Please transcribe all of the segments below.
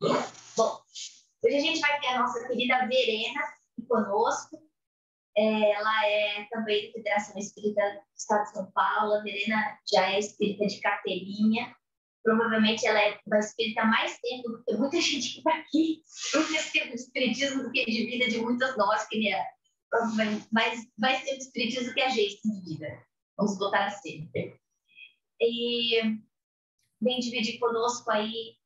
Bom, hoje a gente vai ter a nossa querida Verena conosco. Ela é também da Federação Espírita do Estado de São Paulo. A Verena já é espírita de carteirinha. Provavelmente ela é uma espírita há mais tempo do que muita gente que está aqui. Mais tempo de espiritismo do que de vida de muitas nós, que é mais tempo de espiritismo do que a gente de vida. Vamos botar assim. E vem dividir conosco aí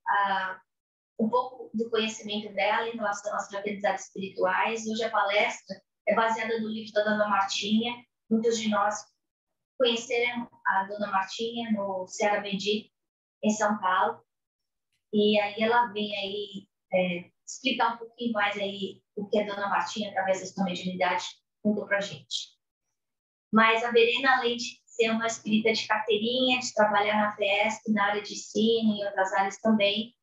um pouco do conhecimento dela em relação às fraternizadas espirituais. Hoje a palestra é baseada no livro da Dona Martinha. Muitos de nós conheceram a Dona Martinha no Ceará Bendito, em São Paulo. E aí ela vem aí explicar um pouquinho mais aí o que a Dona Martinha, através da sua mediunidade, contou para a gente. Mas a Verena, além de ser uma espírita de carteirinha, de trabalhar na FESP, na área de ensino e em outras áreas também,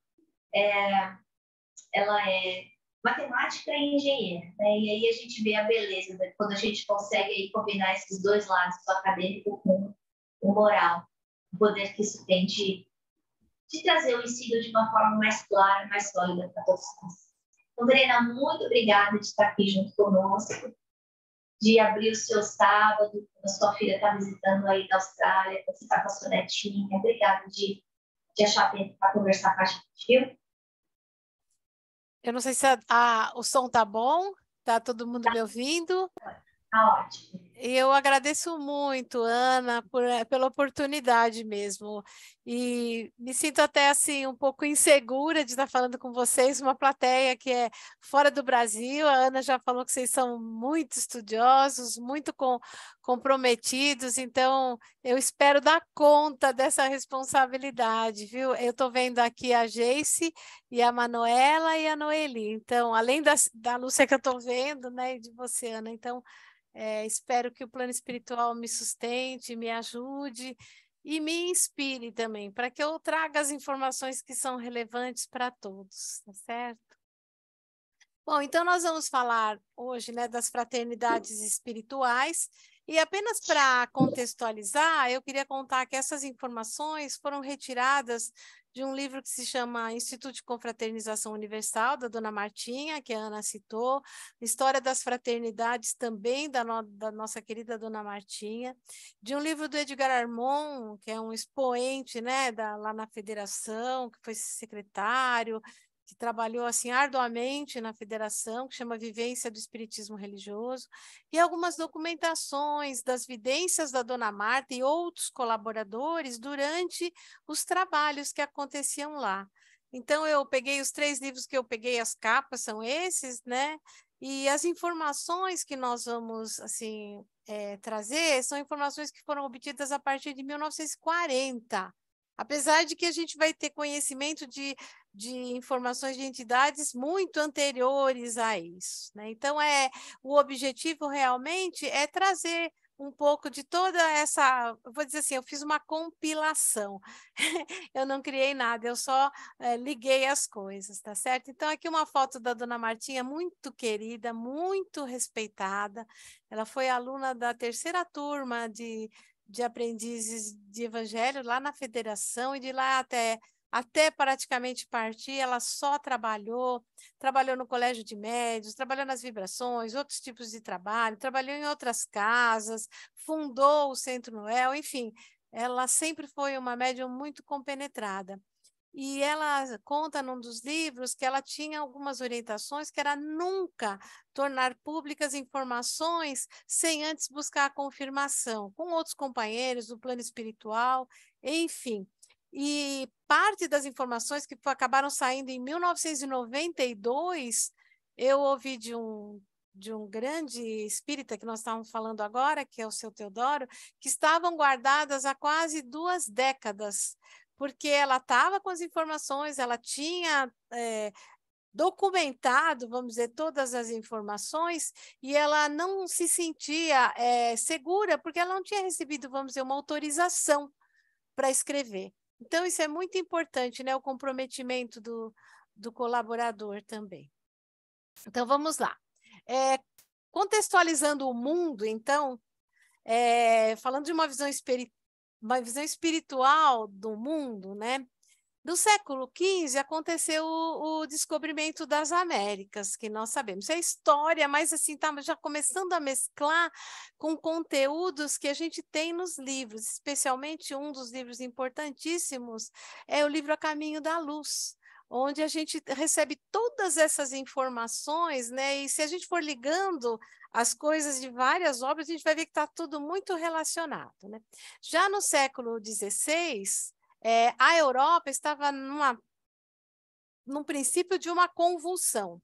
ela é matemática e engenheira, né? E aí a gente vê a beleza, né? Quando a gente consegue aí combinar esses dois lados, o acadêmico com o moral, o poder que isso tem de trazer o ensino de uma forma mais clara, mais sólida para todos nós. Então, Verena, muito obrigada de estar aqui junto conosco, de abrir o seu sábado, quando a sua filha está visitando aí da Austrália, você está com a sua netinha. Obrigada de achar tempo para conversar com a gente, viu? Eu não sei se o som tá bom, tá todo mundo me ouvindo? Tá ótimo. Eu agradeço muito, Ana, pela oportunidade mesmo. E me sinto até assim um pouco insegura de estar falando com vocês, uma plateia que é fora do Brasil. A Ana já falou que vocês são muito estudiosos, muito comprometidos, então eu espero dar conta dessa responsabilidade, viu? Eu estou vendo aqui a Geice e a Manuela e a Noeli. Então, além da Lúcia que eu estou vendo, né, e de você, Ana, então espero que o plano espiritual me sustente, me ajude e me inspire também, para que eu traga as informações que são relevantes para todos, tá certo? Bom, então nós vamos falar hoje, né, das fraternidades espirituais, e apenas para contextualizar, eu queria contar que essas informações foram retiradas de um livro que se chama Instituto de Confraternização Universal, da Dona Martinha, que a Ana citou, História das Fraternidades também, da nossa querida Dona Martinha, de um livro do Edgar Armon, que é um expoente, né, lá na federação, que foi secretário, que trabalhou assim arduamente na federação, que chama Vivência do Espiritismo Religioso, e algumas documentações das vidências da Dona Marta e outros colaboradores durante os trabalhos que aconteciam lá. Então, eu peguei os 3 livros que eu peguei, as capas são esses, né? E as informações que nós vamos, assim, trazer são informações que foram obtidas a partir de 1940. Apesar de que a gente vai ter conhecimento de informações de entidades muito anteriores a isso, né? Então, o objetivo realmente é trazer um pouco de toda essa, vou dizer assim, eu fiz uma compilação, eu não criei nada, eu só liguei as coisas, tá certo? Então, aqui uma foto da Dona Martinha, muito querida, muito respeitada, ela foi aluna da 3ª turma de aprendizes de evangelho lá na federação, e de lá até praticamente partir, ela só trabalhou no colégio de médios, trabalhou nas vibrações, outros tipos de trabalho, trabalhou em outras casas, fundou o Centro Noel, enfim, ela sempre foi uma médium muito compenetrada. E ela conta num dos livros que ela tinha algumas orientações, que era nunca tornar públicas informações sem antes buscar a confirmação com outros companheiros do plano espiritual, enfim. E parte das informações que acabaram saindo em 1992, eu ouvi de um grande espírita que nós estávamos falando agora, que é o seu Teodoro, que estavam guardadas há quase 2 décadas, porque ela estava com as informações, ela tinha documentado, vamos dizer, todas as informações, e ela não se sentia segura, porque ela não tinha recebido, vamos dizer, uma autorização para escrever. Então, isso é muito importante, né? O comprometimento do colaborador também. Então, vamos lá. Contextualizando o mundo, então, falando de uma visão espiritual do mundo, né? No século XV aconteceu o descobrimento das Américas, que nós sabemos. É história, mas assim, está já começando a mesclar com conteúdos que a gente tem nos livros, especialmente um dos livros importantíssimos é o livro A Caminho da Luz, onde a gente recebe todas essas informações, né? E se a gente for ligando as coisas de várias obras, a gente vai ver que está tudo muito relacionado, né? Já no século XVI, a Europa estava num princípio de uma convulsão.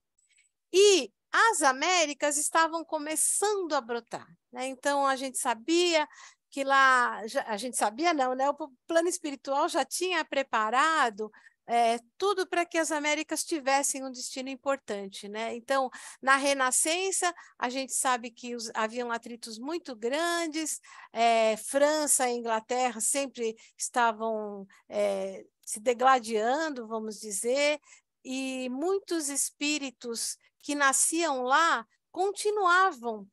E as Américas estavam começando a brotar, né? Então, a gente sabia que lá... a gente sabia não, né? O plano espiritual já tinha preparado tudo para que as Américas tivessem um destino importante, né? Então, na Renascença, a gente sabe que haviam atritos muito grandes, França e Inglaterra sempre estavam se degladiando, vamos dizer, e muitos espíritos que nasciam lá continuavam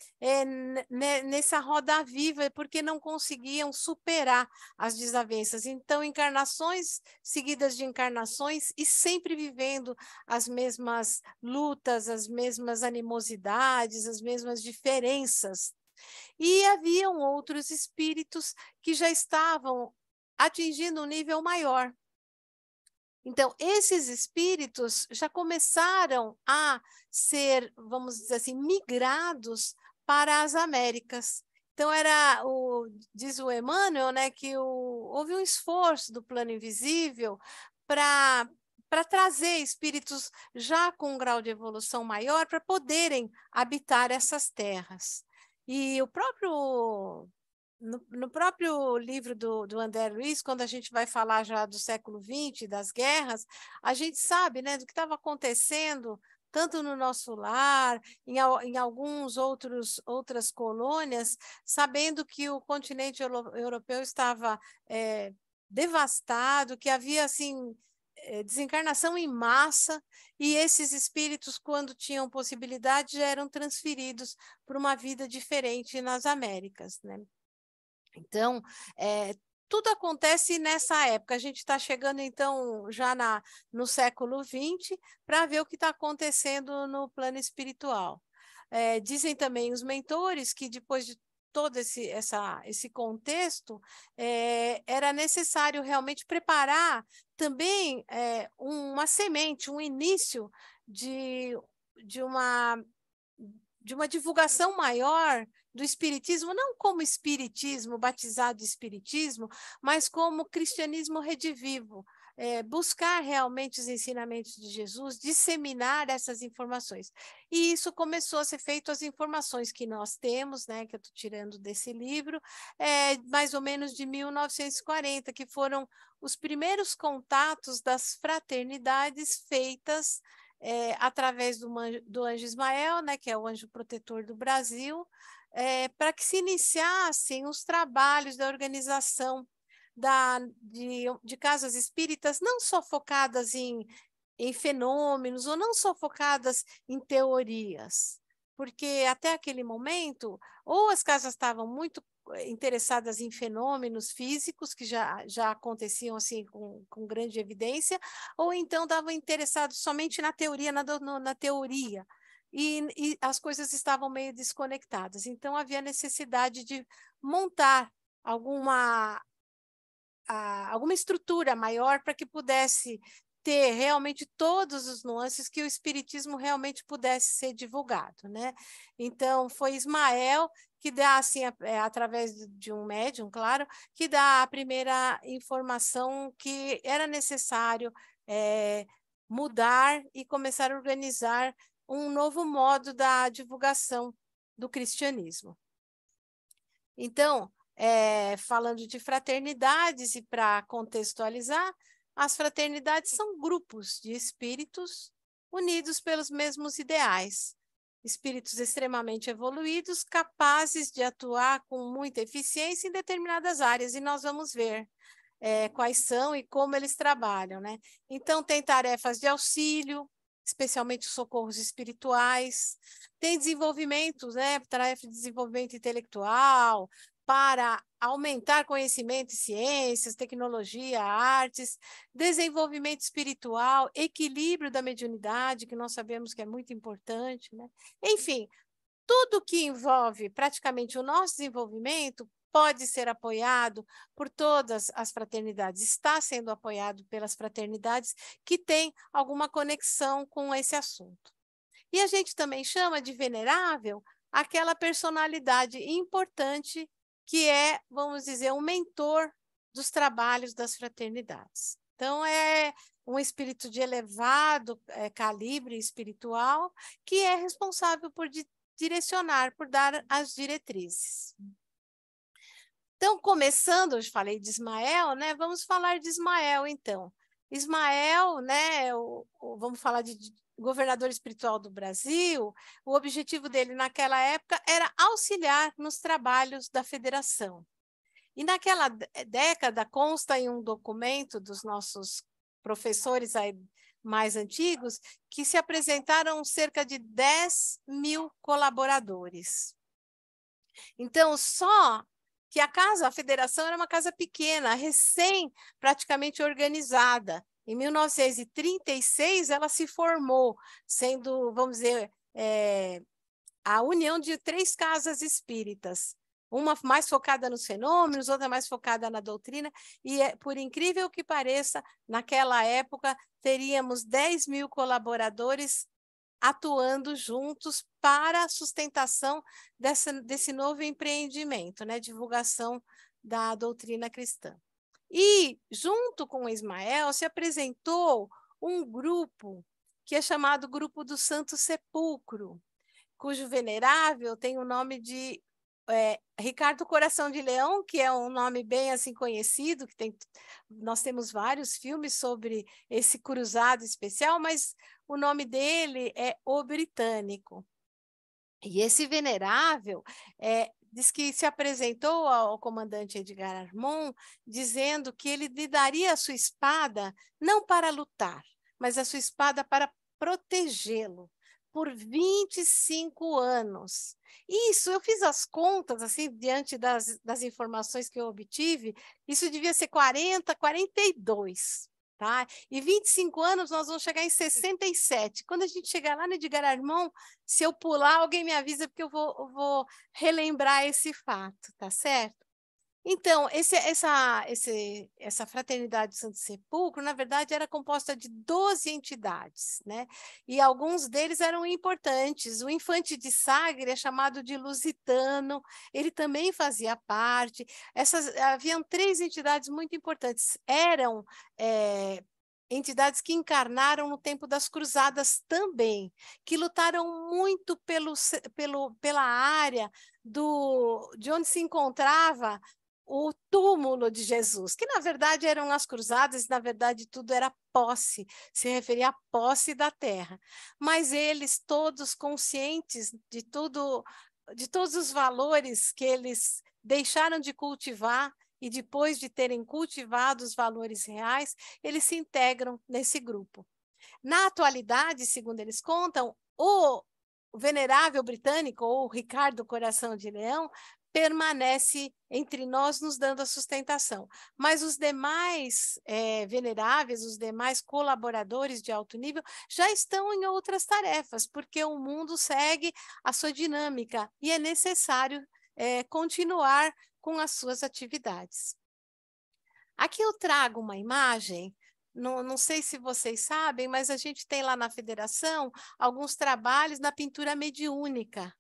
nessa roda viva, porque não conseguiam superar as desavenças. Então, encarnações seguidas de encarnações e sempre vivendo as mesmas lutas, as mesmas animosidades, as mesmas diferenças. E haviam outros espíritos que já estavam atingindo um nível maior. Então, esses espíritos já começaram a ser, vamos dizer assim, migrados para as Américas. Então, diz o Emmanuel, né, que houve um esforço do plano invisível para trazer espíritos já com um grau de evolução maior para poderem habitar essas terras. E o próprio... No próprio livro do André Luiz, quando a gente vai falar já do século XX, das guerras, a gente sabe, né, do que estava acontecendo tanto no nosso lar, em outras colônias, sabendo que o continente europeu estava devastado, que havia assim desencarnação em massa, e esses espíritos, quando tinham possibilidade, já eram transferidos para uma vida diferente nas Américas, né? Então, tudo acontece nessa época. A gente está chegando, então, já no século XX, para ver o que está acontecendo no plano espiritual. Dizem também os mentores que, depois de todo esse contexto, era necessário realmente preparar também uma semente, um início de uma divulgação maior do espiritismo, não como espiritismo, batizado de espiritismo, mas como cristianismo redivivo, buscar realmente os ensinamentos de Jesus, disseminar essas informações. E isso começou a ser feito, as informações que nós temos, né, que eu estou tirando desse livro, mais ou menos de 1940, que foram os primeiros contatos das fraternidades feitas através do anjo Ismael, né, que é o anjo protetor do Brasil, para que se iniciassem os trabalhos da organização de casas espíritas, não só focadas em fenômenos, ou não só focadas em teorias, porque até aquele momento, ou as casas estavam muito interessadas em fenômenos físicos que já aconteciam assim com grande evidência, ou então estavam interessados somente na teoria, na teoria, e as coisas estavam meio desconectadas. Então, havia necessidade de montar alguma estrutura maior para que pudesse ter realmente todos os nuances, que o espiritismo realmente pudesse ser divulgado, né? Então, foi Ismael que dá, assim, através de um médium, claro, que dá a primeira informação que era necessário mudar e começar a organizar um novo modo da divulgação do cristianismo. Então, falando de fraternidades, e para contextualizar, as fraternidades são grupos de espíritos unidos pelos mesmos ideais, espíritos extremamente evoluídos, capazes de atuar com muita eficiência em determinadas áreas, e nós vamos ver quais são e como eles trabalham, né? Então, tem tarefas de auxílio, especialmente socorros espirituais, tem desenvolvimento, né? Tarefa de desenvolvimento intelectual, para aumentar conhecimento em ciências, tecnologia, artes, desenvolvimento espiritual, equilíbrio da mediunidade, que nós sabemos que é muito importante, né? Enfim, tudo que envolve praticamente o nosso desenvolvimento pode ser apoiado por todas as fraternidades, está sendo apoiado pelas fraternidades que têm alguma conexão com esse assunto. E a gente também chama de venerável aquela personalidade importante que é, vamos dizer, um mentor dos trabalhos das fraternidades. Então, é um espírito de elevado calibre espiritual que é responsável por direcionar, por dar as diretrizes. Então, começando, eu falei de Ismael, né? Vamos falar de Ismael, então. Ismael, né? Vamos falar de governador espiritual do Brasil. O objetivo dele naquela época era auxiliar nos trabalhos da federação. E naquela década consta em um documento dos nossos professores aí mais antigos que se apresentaram cerca de 10.000 colaboradores. Então, só que a federação era uma casa pequena, recém praticamente organizada. Em 1936, ela se formou, sendo, vamos dizer, a união de 3 casas espíritas. Uma mais focada nos fenômenos, outra mais focada na doutrina, e, por incrível que pareça, naquela época, teríamos 10.000 colaboradores atuando juntos para a sustentação desse novo empreendimento, né? Divulgação da doutrina cristã. E, junto com Ismael, se apresentou um grupo que é chamado Grupo do Santo Sepulcro, cujo venerável tem o nome de Ricardo Coração de Leão, que é um nome bem assim conhecido, nós temos vários filmes sobre esse cruzado especial, mas o nome dele é O Britânico. E esse venerável diz que se apresentou ao comandante Edgar Armon, dizendo que ele lhe daria a sua espada não para lutar, mas a sua espada para protegê-lo por 25 anos. Isso, eu fiz as contas, assim, diante das informações que eu obtive, isso devia ser 40, 42. Tá? E 25 anos nós vamos chegar em 67. Quando a gente chegar lá no Edgar Armon, se eu pular, alguém me avisa, porque eu vou relembrar esse fato, tá certo? Então, essa Fraternidade do Santo Sepulcro, na verdade, era composta de 12 entidades, né? E alguns deles eram importantes. O Infante de Sagre é chamado de Lusitano, ele também fazia parte. Haviam 3 entidades muito importantes. Eram entidades que encarnaram no tempo das cruzadas também, que lutaram muito pela área de onde se encontrava o túmulo de Jesus, que na verdade eram as cruzadas, na verdade tudo era posse, se referia à posse da terra. Mas eles todos conscientes de todos os valores que eles deixaram de cultivar, e depois de terem cultivado os valores reais, eles se integram nesse grupo. Na atualidade, segundo eles contam, o venerável britânico, ou Ricardo Coração de Leão, permanece entre nós nos dando a sustentação. Mas os demais veneráveis, os demais colaboradores de alto nível, já estão em outras tarefas, porque o mundo segue a sua dinâmica e é necessário continuar com as suas atividades. Aqui eu trago uma imagem, não sei se vocês sabem, mas a gente tem lá na federação alguns trabalhos na pintura mediúnica.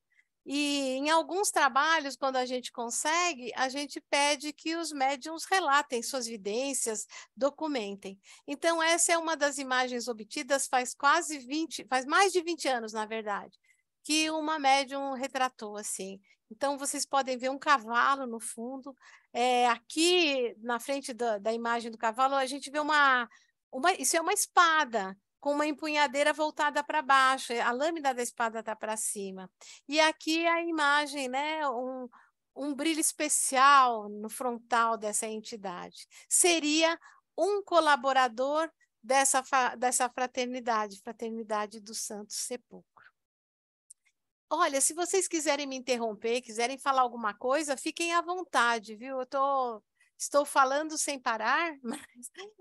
E em alguns trabalhos, quando a gente consegue, a gente pede que os médiums relatem suas vidências, documentem. Então, essa é uma das imagens obtidas faz mais de 20 anos, na verdade, que uma médium retratou assim. Então, vocês podem ver um cavalo no fundo. Aqui, na frente da imagem do cavalo, a gente vê isso é uma espada, com uma empunhadeira voltada para baixo, a lâmina da espada está para cima. E aqui a imagem, né, um brilho especial no frontal dessa entidade. Seria um colaborador dessa fraternidade do Santo Sepulcro. Olha, se vocês quiserem me interromper, quiserem falar alguma coisa, fiquem à vontade, viu? Estou falando sem parar,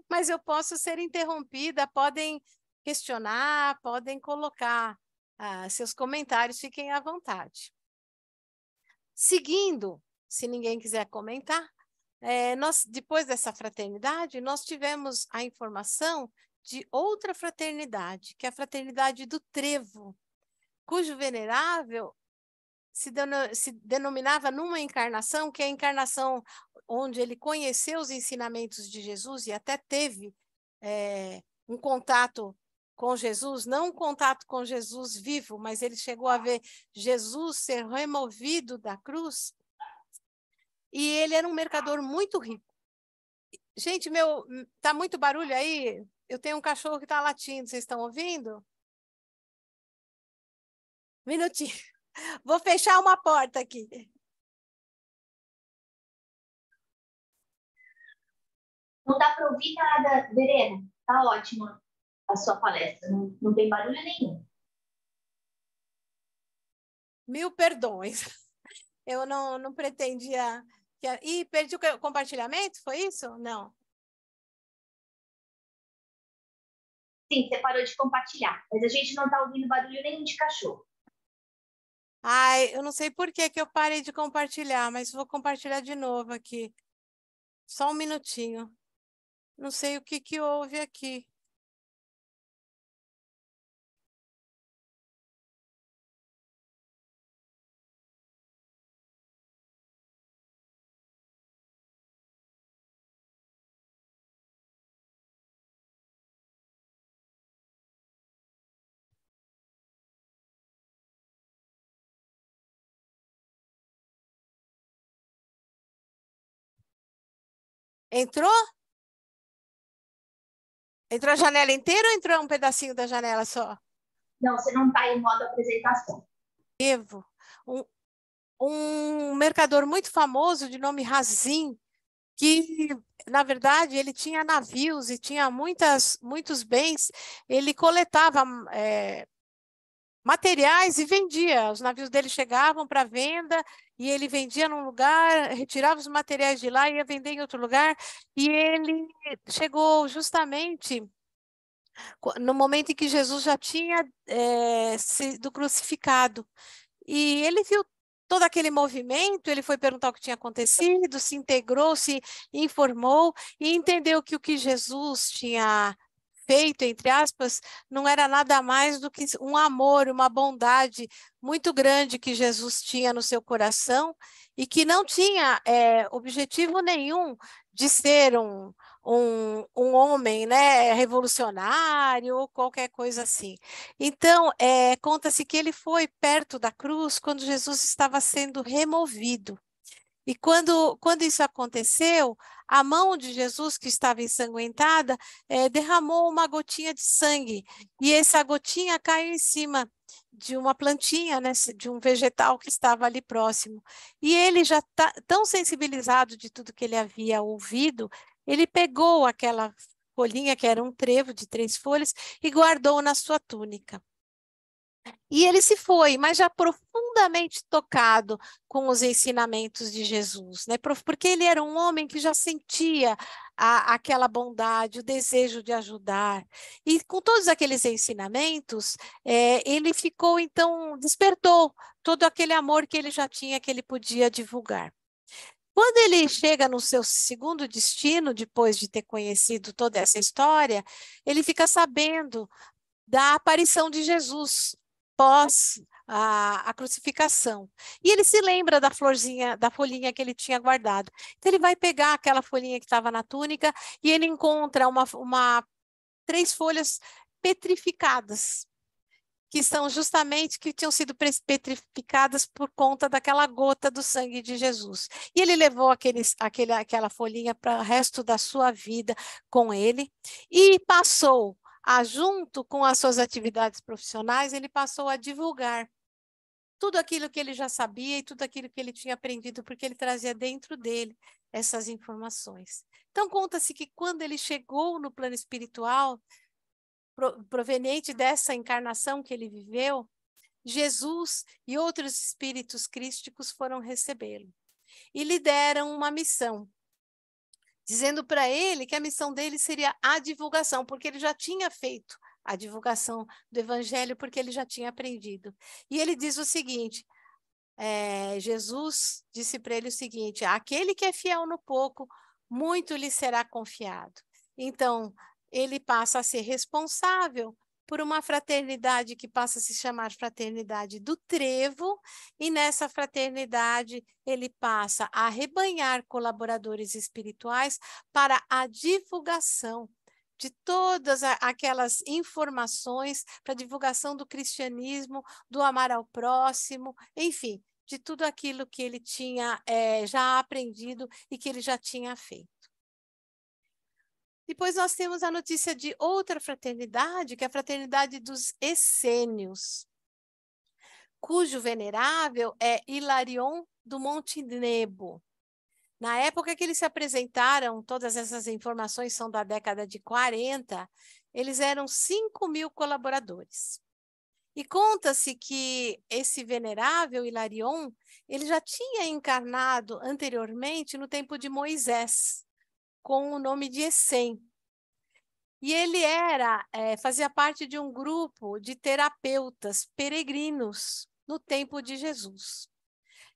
mas eu posso ser interrompida, podem questionar, podem colocar seus comentários, fiquem à vontade. Seguindo, se ninguém quiser comentar, depois dessa fraternidade, nós tivemos a informação de outra fraternidade, que é a fraternidade do Trevo, cujo venerável se denominava numa encarnação, que é a encarnação onde ele conheceu os ensinamentos de Jesus e até teve um contato com Jesus, não um contato com Jesus vivo, mas ele chegou a ver Jesus ser removido da cruz, e ele era um mercador muito rico. Gente, tá muito barulho aí? Eu tenho um cachorro que está latindo, vocês estão ouvindo? Minutinho. Vou fechar uma porta aqui. Não dá para ouvir nada, Verena. Tá ótima a sua palestra, não tem barulho nenhum. Mil perdões. Eu não pretendia... Ih, perdi o compartilhamento, foi isso? Não. Sim, você parou de compartilhar, mas a gente não está ouvindo barulho nenhum de cachorro. Ai, eu não sei por que eu parei de compartilhar, mas vou compartilhar de novo aqui. Só um minutinho. Não sei o que houve aqui. Entrou? Entrou a janela inteira ou entrou um pedacinho da janela só? Não, você não está em modo apresentação. Evo, um mercador muito famoso de nome Razin, que, na verdade, ele tinha navios e tinha muitos bens, ele coletava materiais e vendia. Os navios dele chegavam para venda e ele vendia num lugar, retirava os materiais de lá e ia vender em outro lugar. E ele chegou justamente no momento em que Jesus já tinha sido crucificado. E ele viu todo aquele movimento, ele foi perguntar o que tinha acontecido, se integrou, se informou e entendeu que o que Jesus tinha feito, entre aspas, não era nada mais do que um amor, uma bondade muito grande que Jesus tinha no seu coração e que não tinha objetivo nenhum de ser um homem, né, revolucionário ou qualquer coisa assim. Então, conta-se que ele foi perto da cruz quando Jesus estava sendo removido. E quando isso aconteceu, a mão de Jesus, que estava ensanguentada, derramou uma gotinha de sangue. E essa gotinha caiu em cima de uma plantinha, né, de um vegetal que estava ali próximo. E ele já tão sensibilizado de tudo que ele havia ouvido, ele pegou aquela folhinha, que era um trevo de 3 folhas, e guardou na sua túnica. E ele se foi, mas já profundamente tocado com os ensinamentos de Jesus, né? Porque ele era um homem que já sentia aquela bondade, o desejo de ajudar. E com todos aqueles ensinamentos, ele ficou, então, despertou todo aquele amor que ele já tinha, que ele podia divulgar. Quando ele chega no seu segundo destino, depois de ter conhecido toda essa história, ele fica sabendo da aparição de Jesus pós a crucificação. E ele se lembra da florzinha, da folhinha que ele tinha guardado. Então ele vai pegar aquela folhinha que estava na túnica e ele encontra 3 folhas petrificadas, que são justamente que tinham sido petrificadas por conta daquela gota do sangue de Jesus. E ele levou aquela folhinha para o resto da sua vida com ele e passou junto com as suas atividades profissionais, ele passou a divulgar tudo aquilo que ele já sabia e tudo aquilo que ele tinha aprendido, porque ele trazia dentro dele essas informações. Então, conta-se que quando ele chegou no plano espiritual, proveniente dessa encarnação que ele viveu, Jesus e outros espíritos crísticos foram recebê-lo e lhe deram uma missão, dizendo para ele que a missão dele seria a divulgação, porque ele já tinha feito a divulgação do evangelho, porque ele já tinha aprendido. E ele diz o seguinte, Jesus disse para ele o seguinte, aquele que é fiel no pouco, muito lhe será confiado. Então, ele passa a ser responsável por uma fraternidade que passa a se chamar Fraternidade do Trevo, e nessa fraternidade ele passa a arrebanhar colaboradores espirituais para a divulgação de todas aquelas informações, para a divulgação do cristianismo, do amar ao próximo, enfim, de tudo aquilo que ele tinha já aprendido e que ele já tinha feito. Depois nós temos a notícia de outra fraternidade, que é a Fraternidade dos Essênios, cujo venerável é Hilarion do Monte Nebo. Na época que eles se apresentaram, todas essas informações são da década de 40, eles eram 5.000 colaboradores. E conta-se que esse venerável Hilarion, ele já tinha encarnado anteriormente no tempo de Moisés, com o nome de Essém. E ele fazia parte de um grupo de terapeutas peregrinos no tempo de Jesus.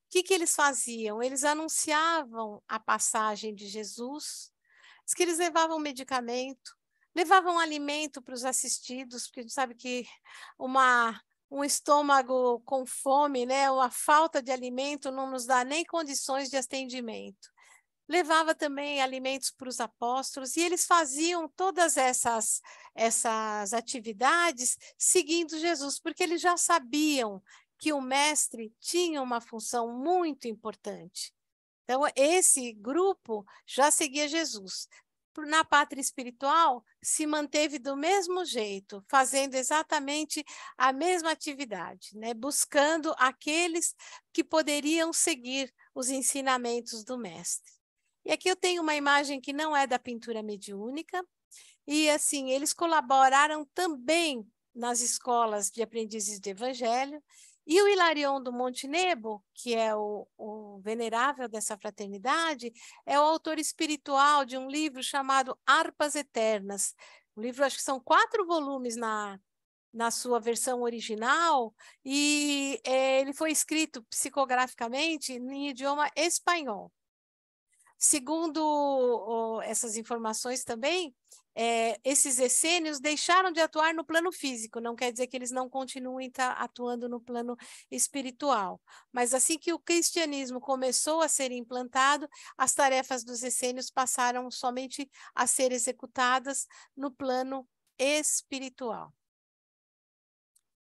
O que eles faziam? Eles anunciavam a passagem de Jesus, diz que eles levavam medicamento, levavam alimento para os assistidos, porque a gente sabe que um estômago com fome, né, uma falta de alimento não nos dá nem condições de atendimento. Levava também alimentos para os apóstolos, e eles faziam todas essas atividades seguindo Jesus, porque eles já sabiam que o mestre tinha uma função muito importante. Então, esse grupo já seguia Jesus. Na pátria espiritual, se manteve do mesmo jeito, fazendo exatamente a mesma atividade, né? Buscando aqueles que poderiam seguir os ensinamentos do mestre. E aqui eu tenho uma imagem que não é da pintura mediúnica, e assim, eles colaboraram também nas escolas de aprendizes de evangelho, e o Hilarion do Monte Nebo, que é o venerável dessa fraternidade, é o autor espiritual de um livro chamado Harpas Eternas. O livro, acho que são 4 volumes na sua versão original, e ele foi escrito psicograficamente em idioma espanhol. Segundo essas informações também, esses essênios deixaram de atuar no plano físico, não quer dizer que eles não continuem atuando no plano espiritual, mas assim que o cristianismo começou a ser implantado, as tarefas dos essênios passaram somente a ser executadas no plano espiritual.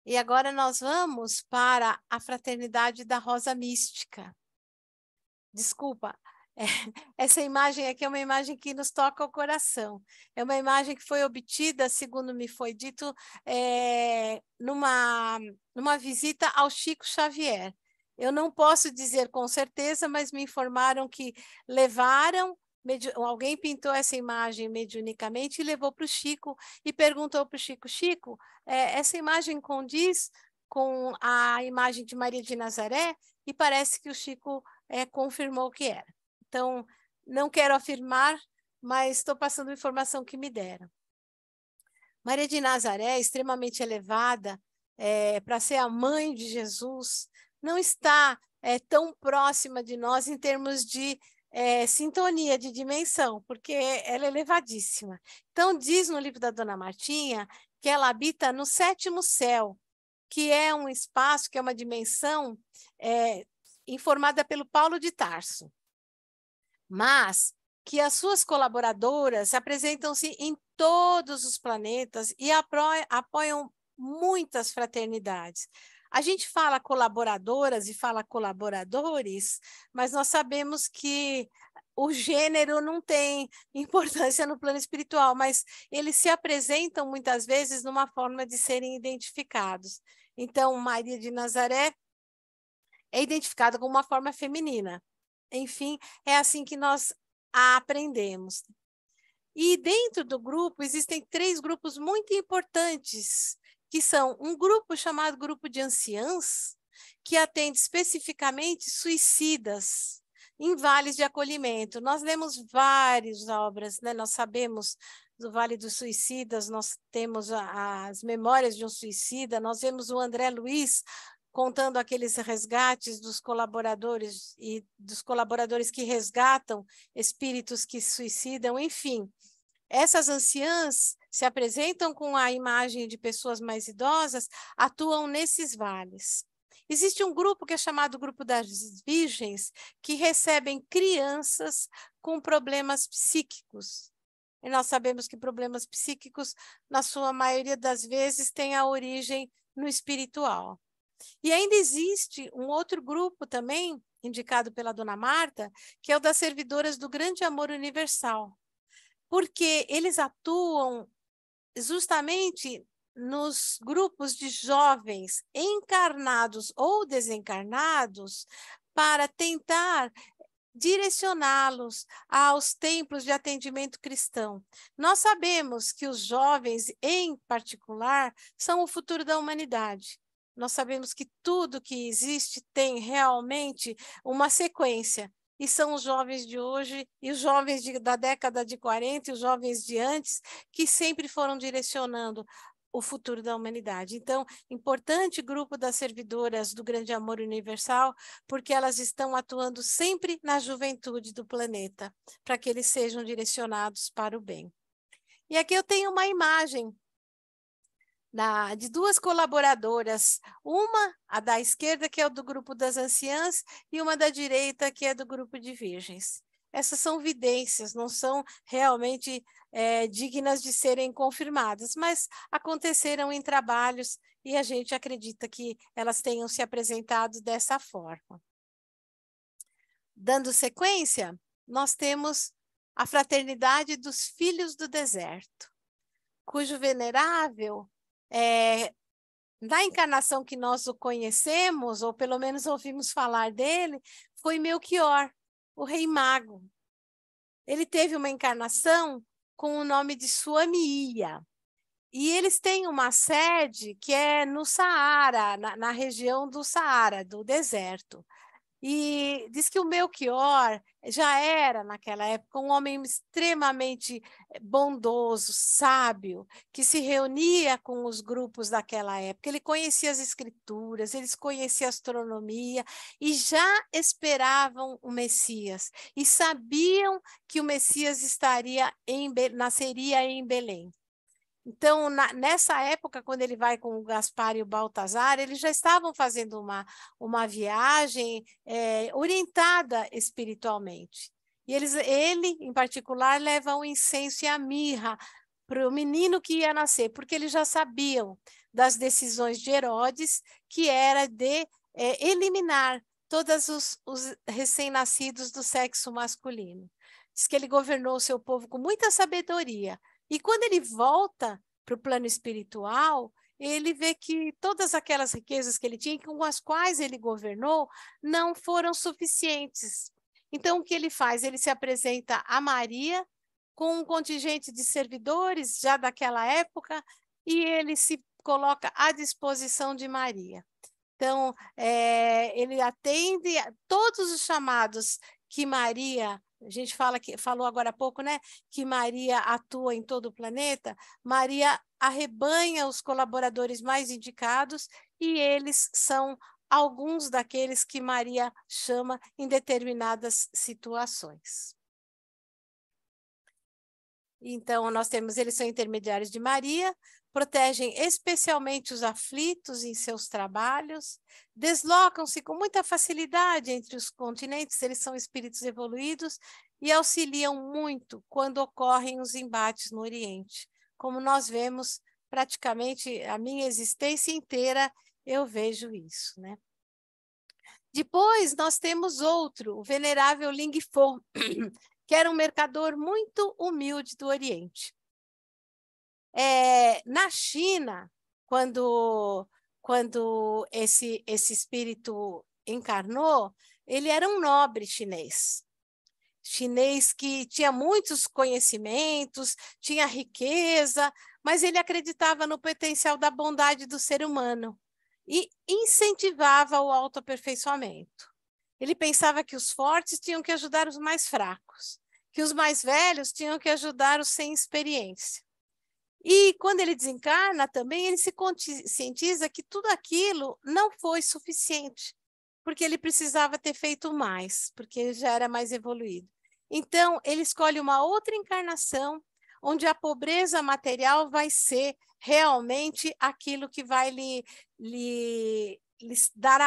E agora nós vamos para a Fraternidade da Rosa Mística. Desculpa. Essa imagem aqui é uma imagem que nos toca o coração. É uma imagem que foi obtida, segundo me foi dito, numa visita ao Chico Xavier. Eu não posso dizer com certeza, mas me informaram que alguém pintou essa imagem mediunicamente e levou para o Chico e perguntou para o Chico, Chico, essa imagem condiz com a imagem de Maria de Nazaré? E parece que o Chico confirmou que era. Então, não quero afirmar, mas estou passando a informação que me deram. Maria de Nazaré, extremamente elevada, para ser a mãe de Jesus, não está tão próxima de nós em termos de sintonia, de dimensão, porque ela é elevadíssima. Então, diz no livro da Dona Martinha que ela habita no 7º céu, que é um espaço, que é uma dimensão informada pelo Paulo de Tarso. Mas que as suas colaboradoras apresentam-se em todos os planetas e apoiam muitas fraternidades. A gente fala colaboradoras e fala colaboradores, mas nós sabemos que o gênero não tem importância no plano espiritual, mas eles se apresentam muitas vezes numa forma de serem identificados. Então, Maria de Nazaré é identificada como uma forma feminina. Enfim, é assim que nós a aprendemos. E dentro do grupo existem 3 grupos muito importantes que são um grupo chamado Grupo de Anciãs, que atende especificamente suicidas em vales de acolhimento. Nós lemos várias obras, né? Nós sabemos do Vale dos Suicidas, nós temos as Memórias de um Suicida, nós vemos o André Luiz contando aqueles resgates dos colaboradores e dos colaboradores que resgatam espíritos que suicidam, enfim. Essas anciãs se apresentam com a imagem de pessoas mais idosas, atuam nesses vales. Existe um grupo que é chamado Grupo das Virgens, que recebem crianças com problemas psíquicos. E nós sabemos que problemas psíquicos, na sua maioria das vezes, têm a origem no espiritual. E ainda existe um outro grupo também, indicado pela dona Marta, que é o das servidoras do Grande Amor Universal, porque eles atuam justamente nos grupos de jovens encarnados ou desencarnados para tentar direcioná-los aos templos de atendimento cristão. Nós sabemos que os jovens, em particular, são o futuro da humanidade. Nós sabemos que tudo que existe tem realmente uma sequência, e são os jovens de hoje e os jovens da década de 40 e os jovens de antes que sempre foram direcionando o futuro da humanidade. Então, importante grupo das servidoras do Grande Amor Universal, porque elas estão atuando sempre na juventude do planeta, para que eles sejam direcionados para o bem. E aqui eu tenho uma imagem de duas colaboradoras, uma, a da esquerda, que é o do grupo das anciãs, e uma da direita, que é do grupo de virgens. Essas são vidências, não são realmente dignas de serem confirmadas, mas aconteceram em trabalhos e a gente acredita que elas tenham se apresentado dessa forma. Dando sequência, nós temos a Fraternidade dos Filhos do Deserto, cujo venerável, na encarnação que nós o conhecemos, ou pelo menos ouvimos falar dele, foi Melchior, o rei mago. Ele teve uma encarnação com o nome de Suamiya. E eles têm uma sede que é no Saara, na região do Saara, do deserto. E diz que o Melchior já era, naquela época, um homem extremamente bondoso, sábio, que se reunia com os grupos daquela época. Ele conhecia as escrituras, eles conheciam a astronomia e já esperavam o Messias. E sabiam que o Messias nasceria em Belém. Então, nessa época, quando ele vai com o Gaspar e o Baltazar, eles já estavam fazendo uma viagem orientada espiritualmente. E ele, em particular, leva o incenso e a mirra para o menino que ia nascer, porque eles já sabiam das decisões de Herodes, que era de eliminar todos os recém-nascidos do sexo masculino. Diz que ele governou o seu povo com muita sabedoria. E quando ele volta para o plano espiritual, ele vê que todas aquelas riquezas que ele tinha, com as quais ele governou, não foram suficientes. Então, o que ele faz? Ele se apresenta a Maria com um contingente de servidores já daquela época e ele se coloca à disposição de Maria. Então, ele atende a todos os chamados que Maria... A gente falou agora há pouco, né, que Maria atua em todo o planeta. Maria arrebanha os colaboradores mais indicados e eles são alguns daqueles que Maria chama em determinadas situações. Então, eles são intermediários de Maria, protegem especialmente os aflitos em seus trabalhos, deslocam-se com muita facilidade entre os continentes, eles são espíritos evoluídos e auxiliam muito quando ocorrem os embates no Oriente. Como nós vemos, praticamente a minha existência inteira, eu vejo isso, né? Depois, nós temos outro, o venerável Ling Fo, que era um mercador muito humilde do Oriente. Na China, quando esse espírito encarnou, ele era um nobre chinês que tinha muitos conhecimentos, tinha riqueza, mas ele acreditava no potencial da bondade do ser humano e incentivava o autoaperfeiçoamento. Ele pensava que os fortes tinham que ajudar os mais fracos, que os mais velhos tinham que ajudar os sem experiência. E quando ele desencarna também, ele se conscientiza que tudo aquilo não foi suficiente, porque ele precisava ter feito mais, porque ele já era mais evoluído. Então, ele escolhe uma outra encarnação, onde a pobreza material vai ser realmente aquilo que vai lhe dar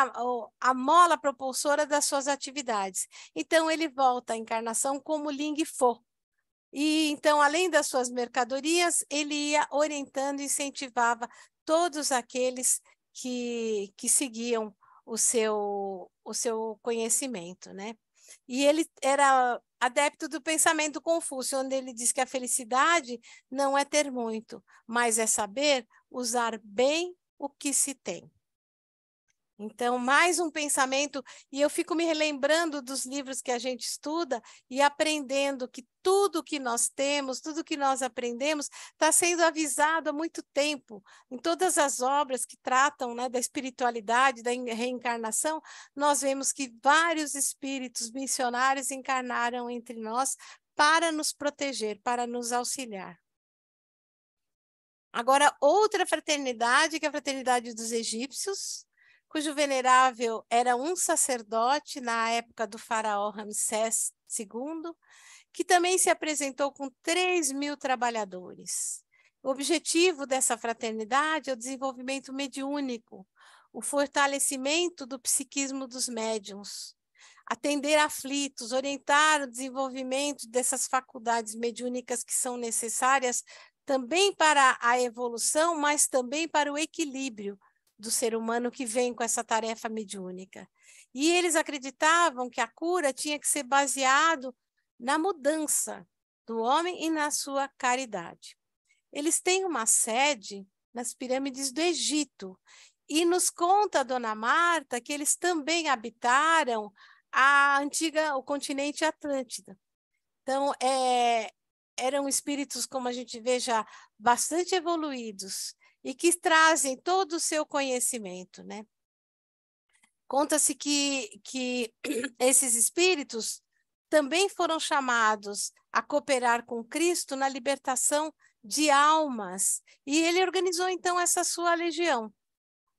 a mola propulsora das suas atividades. Então, ele volta à encarnação como Ling Fo. E então, além das suas mercadorias, ele ia orientando e incentivava todos aqueles que seguiam o seu conhecimento, né? E ele era adepto do pensamento Confúcio, onde ele diz que a felicidade não é ter muito, mas é saber usar bem o que se tem. Então, mais um pensamento, e eu fico me relembrando dos livros que a gente estuda e aprendendo que tudo que nós temos, tudo que nós aprendemos, está sendo avisado há muito tempo. Em todas as obras que tratam, né, da espiritualidade, da reencarnação, nós vemos que vários espíritos missionários encarnaram entre nós para nos proteger, para nos auxiliar. Agora, outra fraternidade, que é a fraternidade dos egípcios, cujo venerável era um sacerdote na época do faraó Ramsés II, que também se apresentou com 3.000 trabalhadores. O objetivo dessa fraternidade é o desenvolvimento mediúnico, o fortalecimento do psiquismo dos médiuns, atender aflitos, orientar o desenvolvimento dessas faculdades mediúnicas que são necessárias também para a evolução, mas também para o equilíbrio do ser humano que vem com essa tarefa mediúnica. E eles acreditavam que a cura tinha que ser baseado na mudança do homem e na sua caridade. Eles têm uma sede nas pirâmides do Egito, e nos conta a Dona Marta que eles também habitaram o continente Atlântida. Então, eram espíritos, como a gente vê, já bastante evoluídos, e que trazem todo o seu conhecimento, né? Conta-se que esses espíritos também foram chamados a cooperar com Cristo na libertação de almas, e ele organizou, então, essa sua legião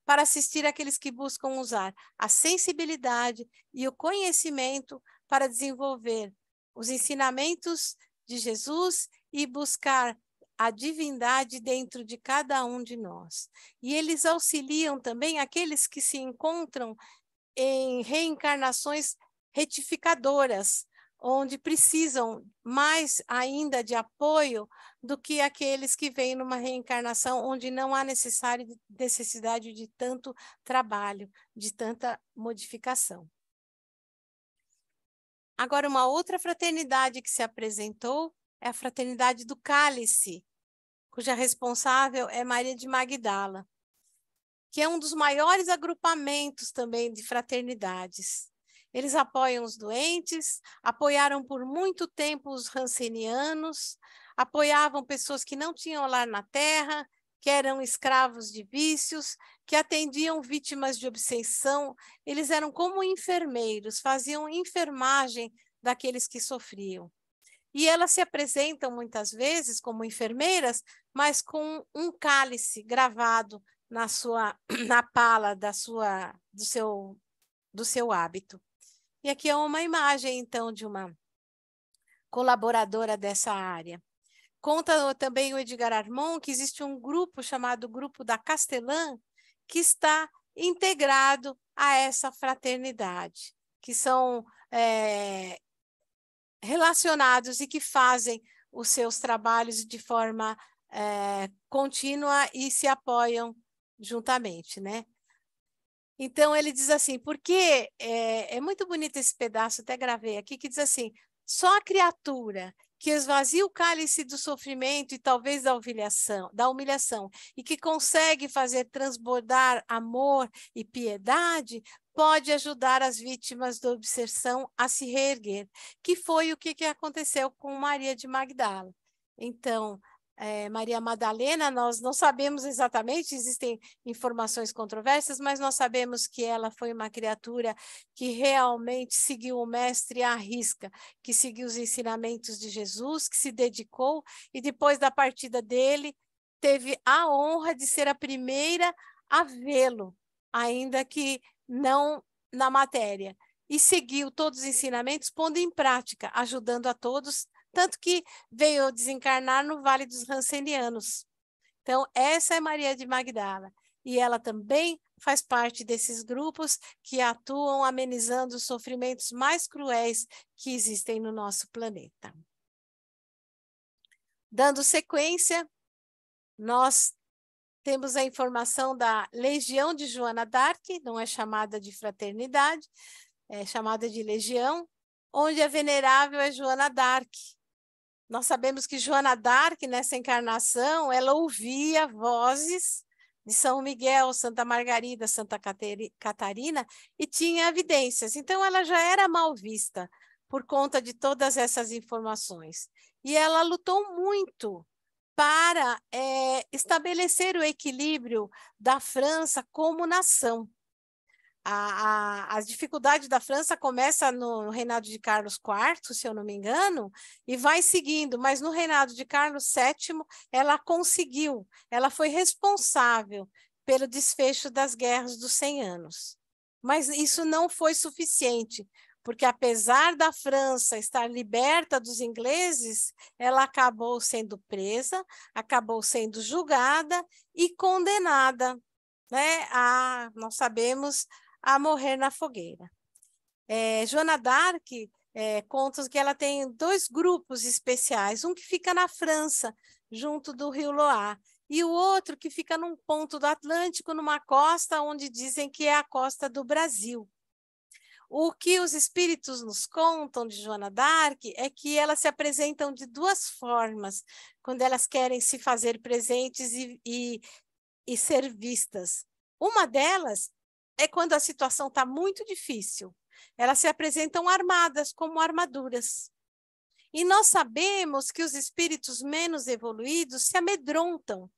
para assistir aqueles que buscam usar a sensibilidade e o conhecimento para desenvolver os ensinamentos de Jesus e buscar a divindade dentro de cada um de nós. E eles auxiliam também aqueles que se encontram em reencarnações retificadoras, onde precisam mais ainda de apoio do que aqueles que vêm numa reencarnação onde não há necessidade de tanto trabalho, de tanta modificação. Agora, uma outra fraternidade que se apresentou é a Fraternidade do Cálice, cuja responsável é Maria de Magdala, que é um dos maiores agrupamentos também de fraternidades. Eles apoiam os doentes, apoiaram por muito tempo os rancenianos, apoiavam pessoas que não tinham lar na terra, que eram escravos de vícios, que atendiam vítimas de obsessão. Eles eram como enfermeiros, faziam enfermagem daqueles que sofriam. E elas se apresentam muitas vezes como enfermeiras, mas com um cálice gravado na pala do seu hábito. E aqui é uma imagem, então, de uma colaboradora dessa área. Conta também o Edgar Armon que existe um grupo chamado Grupo da Castelã, que está integrado a essa fraternidade, que são relacionados e que fazem os seus trabalhos de forma contínua e se apoiam juntamente, né? Então, ele diz assim, porque é muito bonito esse pedaço, até gravei aqui, que diz assim, só a criatura que esvazia o cálice do sofrimento e talvez da humilhação, e que consegue fazer transbordar amor e piedade, pode ajudar as vítimas da obsessão a se reerguer, que foi o que aconteceu com Maria de Magdala. Então, Maria Madalena, nós não sabemos exatamente, existem informações controversas, mas nós sabemos que ela foi uma criatura que realmente seguiu o mestre à risca, que seguiu os ensinamentos de Jesus, que se dedicou, e depois da partida dele, teve a honra de ser a primeira a vê-lo, ainda que não na matéria, e seguiu todos os ensinamentos, pondo em prática, ajudando a todos, tanto que veio desencarnar no Vale dos Rancenianos. Então, essa é Maria de Magdala. E ela também faz parte desses grupos que atuam amenizando os sofrimentos mais cruéis que existem no nosso planeta. Dando sequência, nós temos a informação da Legião de Joana d'Arc, não é chamada de fraternidade, é chamada de Legião, onde a venerável é Joana d'Arc. Nós sabemos que Joana d'Arc, nessa encarnação, ela ouvia vozes de São Miguel, Santa Margarida, Santa Catarina, e tinha evidências. Então, ela já era mal vista por conta de todas essas informações. E ela lutou muito para estabelecer o equilíbrio da França como nação. As dificuldades da França começam no reinado de Carlos IV, se eu não me engano, e vai seguindo, mas no reinado de Carlos VII, ela conseguiu, ela foi responsável pelo desfecho das guerras dos 100 anos. Mas isso não foi suficiente, porque apesar da França estar liberta dos ingleses, ela acabou sendo presa, acabou sendo julgada e condenada, né? Nós sabemos, a morrer na fogueira. Joana d'Arc conta que ela tem 2 grupos especiais, um que fica na França, junto do rio Loire, e o outro que fica num ponto do Atlântico, numa costa onde dizem que é a costa do Brasil. O que os espíritos nos contam de Joana d'Arc é que elas se apresentam de 2 formas, quando elas querem se fazer presentes e ser vistas. Uma delas é quando a situação está muito difícil. Elas se apresentam armadas, como armaduras. E nós sabemos que os espíritos menos evoluídos se amedrontam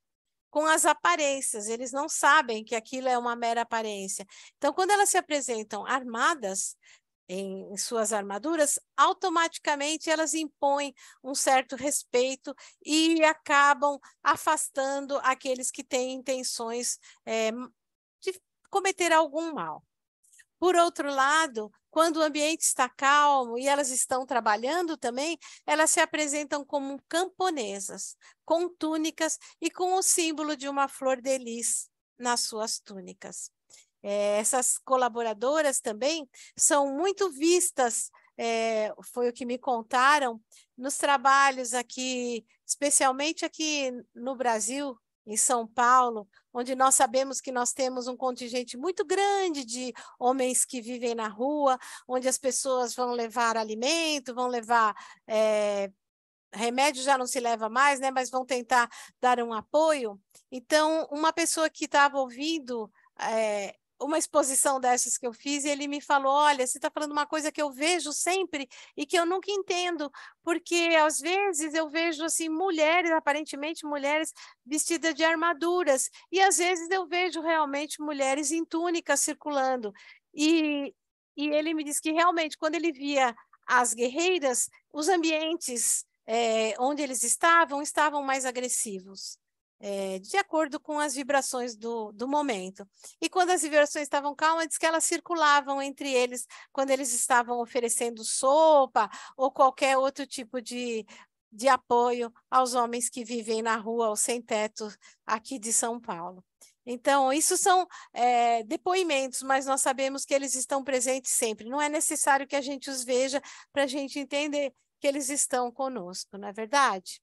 com as aparências, eles não sabem que aquilo é uma mera aparência. Então, quando elas se apresentam armadas, em suas armaduras, automaticamente elas impõem um certo respeito e acabam afastando aqueles que têm intenções de cometer algum mal. Por outro lado, quando o ambiente está calmo e elas estão trabalhando também, elas se apresentam como camponesas, com túnicas e com o símbolo de uma flor de lis nas suas túnicas. Essas colaboradoras também são muito vistas, foi o que me contaram, nos trabalhos aqui, especialmente aqui no Brasil, em São Paulo, onde nós sabemos que nós temos um contingente muito grande de homens que vivem na rua, onde as pessoas vão levar alimento, vão levar remédio, já não se leva mais, né? Mas vão tentar dar um apoio. Então, uma pessoa que estava ouvindo uma exposição dessas que eu fiz, e ele me falou, olha, você está falando uma coisa que eu vejo sempre e que eu nunca entendo, porque às vezes eu vejo assim mulheres, aparentemente mulheres vestidas de armaduras, e às vezes eu vejo realmente mulheres em túnicas circulando. E ele me disse que realmente quando ele via as guerreiras, os ambientes onde eles estavam mais agressivos. De acordo com as vibrações do momento. E quando as vibrações estavam calmas, diz que elas circulavam entre eles, quando eles estavam oferecendo sopa ou qualquer outro tipo de apoio aos homens que vivem na rua ou sem teto aqui de São Paulo. Então, isso são depoimentos, mas nós sabemos que eles estão presentes sempre. Não é necessário que a gente os veja para a gente entender que eles estão conosco, não é verdade?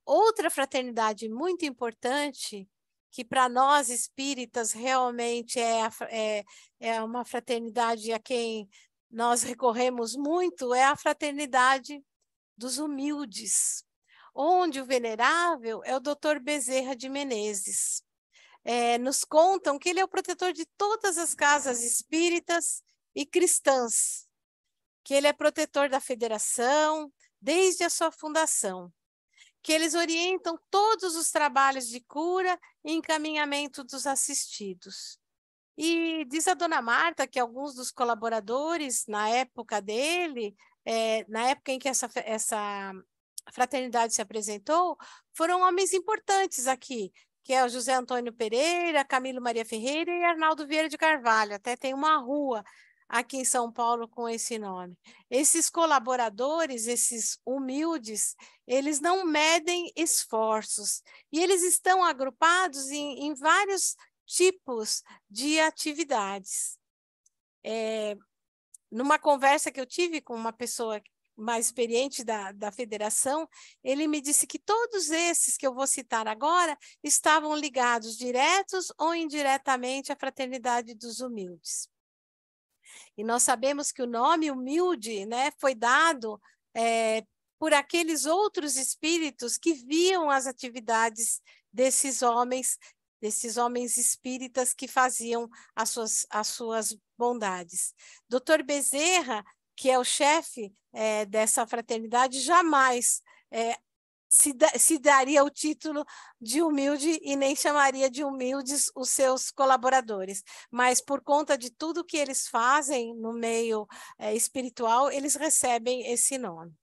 Outra fraternidade muito importante, que para nós espíritas realmente é uma fraternidade a quem nós recorremos muito, é a fraternidade dos humildes, onde o venerável é o Dr. Bezerra de Menezes. Nos contam que ele é o protetor de todas as casas espíritas e cristãs, que ele é protetor da federação desde a sua fundação. que eles orientam todos os trabalhos de cura e encaminhamento dos assistidos. E diz a dona Marta que alguns dos colaboradores, na época dele, na época em que essa fraternidade se apresentou, foram homens importantes aqui, que é o José Antônio Pereira, Camilo Maria Ferreira e Arnaldo Vieira de Carvalho. Até tem uma rua aqui em São Paulo com esse nome. Esses colaboradores, esses humildes, eles não medem esforços, e eles estão agrupados em vários tipos de atividades. Numa conversa que eu tive com uma pessoa mais experiente da federação, ele me disse que todos esses que eu vou citar agora estavam ligados diretos ou indiretamente à Fraternidade dos Humildes. E nós sabemos que o nome humilde, né, foi dado por aqueles outros espíritos que viam as atividades desses homens espíritas que faziam as suas bondades. Dr. Bezerra, que é o chefe dessa fraternidade, jamais se daria o título de humilde e nem chamaria de humildes os seus colaboradores, mas por conta de tudo que eles fazem no meio espiritual, eles recebem esse nome.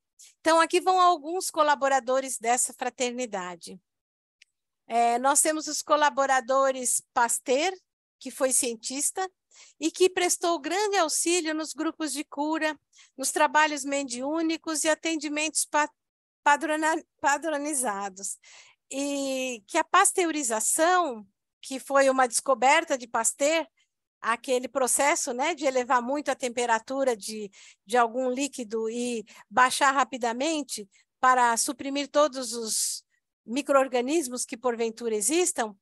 Então, aqui vão alguns colaboradores dessa fraternidade. Nós temos os colaboradores Pasteur, que foi cientista e que prestou grande auxílio nos grupos de cura, nos trabalhos mediúnicos e atendimentos padronizados. E que a pasteurização, que foi uma descoberta de Pasteur, aquele processo, né, de elevar muito a temperatura de algum líquido e baixar rapidamente para suprimir todos os micro-organismos que porventura existam,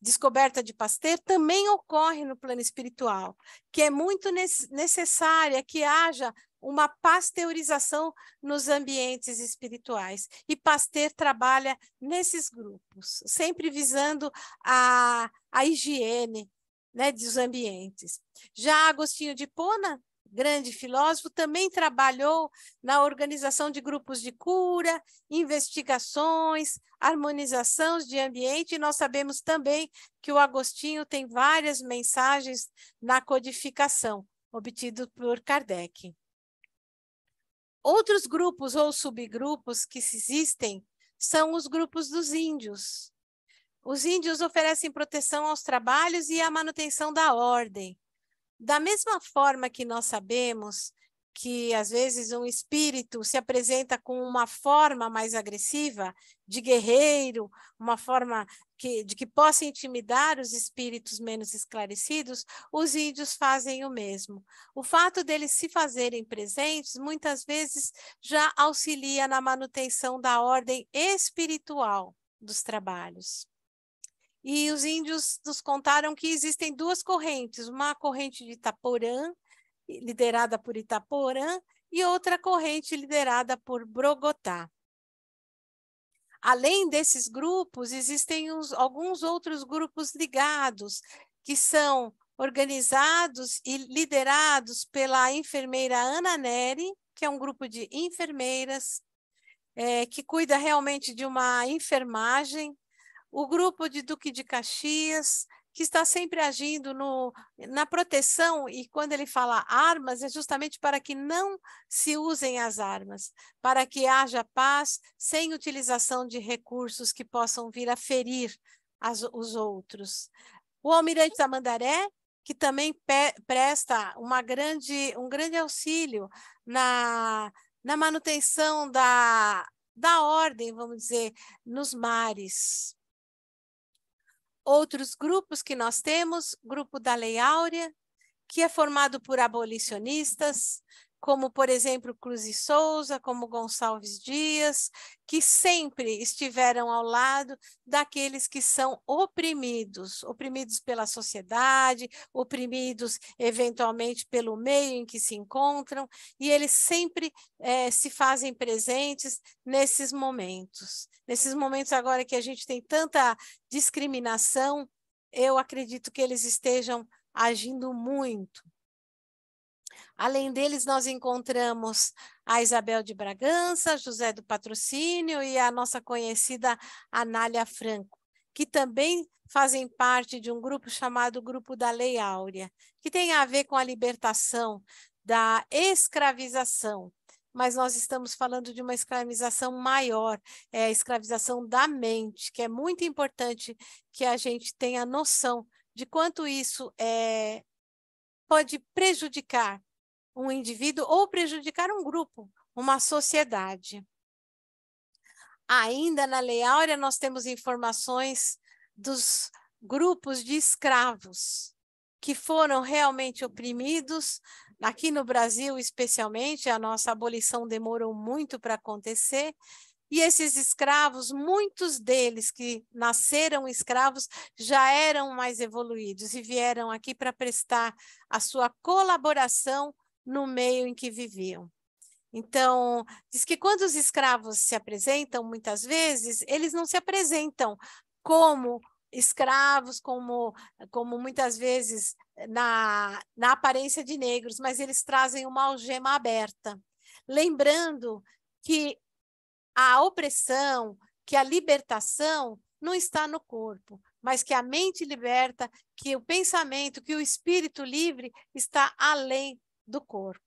descoberta de Pasteur, também ocorre no plano espiritual, que é muito necessária que haja uma pasteurização nos ambientes espirituais. E Pasteur trabalha nesses grupos, sempre visando a higiene, né, dos ambientes. Já Agostinho de Hipona, grande filósofo, também trabalhou na organização de grupos de cura, investigações, harmonização de ambiente, e nós sabemos também que o Agostinho tem várias mensagens na codificação, obtido por Kardec. Outros grupos ou subgrupos que existem são os grupos dos índios. Os índios oferecem proteção aos trabalhos e à manutenção da ordem. Da mesma forma que nós sabemos que, às vezes, um espírito se apresenta com uma forma mais agressiva, de guerreiro, uma forma de que possa intimidar os espíritos menos esclarecidos, os índios fazem o mesmo. O fato deles se fazerem presentes, muitas vezes, já auxilia na manutenção da ordem espiritual dos trabalhos. E os índios nos contaram que existem duas correntes, uma corrente de Itaporã, liderada por Itaporã, e outra corrente liderada por Brogotá. Além desses grupos, existem alguns outros grupos ligados, que são organizados e liderados pela enfermeira Ana Neri, que é um grupo de enfermeiras, que cuida realmente de uma enfermagem. O grupo de Duque de Caxias, que está sempre agindo na proteção, e quando ele fala armas, é justamente para que não se usem as armas, para que haja paz sem utilização de recursos que possam vir a ferir os outros. O Almirante Tamandaré, que também presta um grande auxílio na manutenção da ordem, vamos dizer, nos mares. Outros grupos que nós temos, grupo da Lei Áurea, que é formado por abolicionistas, como, por exemplo, Cruz e Souza, como Gonçalves Dias, que sempre estiveram ao lado daqueles que são oprimidos pela sociedade, oprimidos eventualmente pelo meio em que se encontram, e eles sempre se fazem presentes nesses momentos. Nesses momentos agora que a gente tem tanta discriminação, eu acredito que eles estejam agindo muito. Além deles, nós encontramos a Isabel de Bragança, José do Patrocínio e a nossa conhecida Anália Franco, que também fazem parte de um grupo chamado Grupo da Lei Áurea, que tem a ver com a libertação da escravização. Mas nós estamos falando de uma escravização maior, é a escravização da mente, que é muito importante que a gente tenha noção de quanto isso pode prejudicar um indivíduo ou prejudicar um grupo, uma sociedade. Ainda na Lei Áurea, nós temos informações dos grupos de escravos que foram realmente oprimidos. Aqui no Brasil, especialmente, a nossa abolição demorou muito para acontecer. E esses escravos, muitos deles que nasceram escravos, já eram mais evoluídos e vieram aqui para prestar a sua colaboração no meio em que viviam. Então, diz que quando os escravos se apresentam, muitas vezes, eles não se apresentam como escravos, como muitas vezes na aparência de negros, mas eles trazem uma algema aberta, lembrando que a opressão, que a libertação não está no corpo, mas que a mente liberta, que o pensamento, que o espírito livre está além do corpo.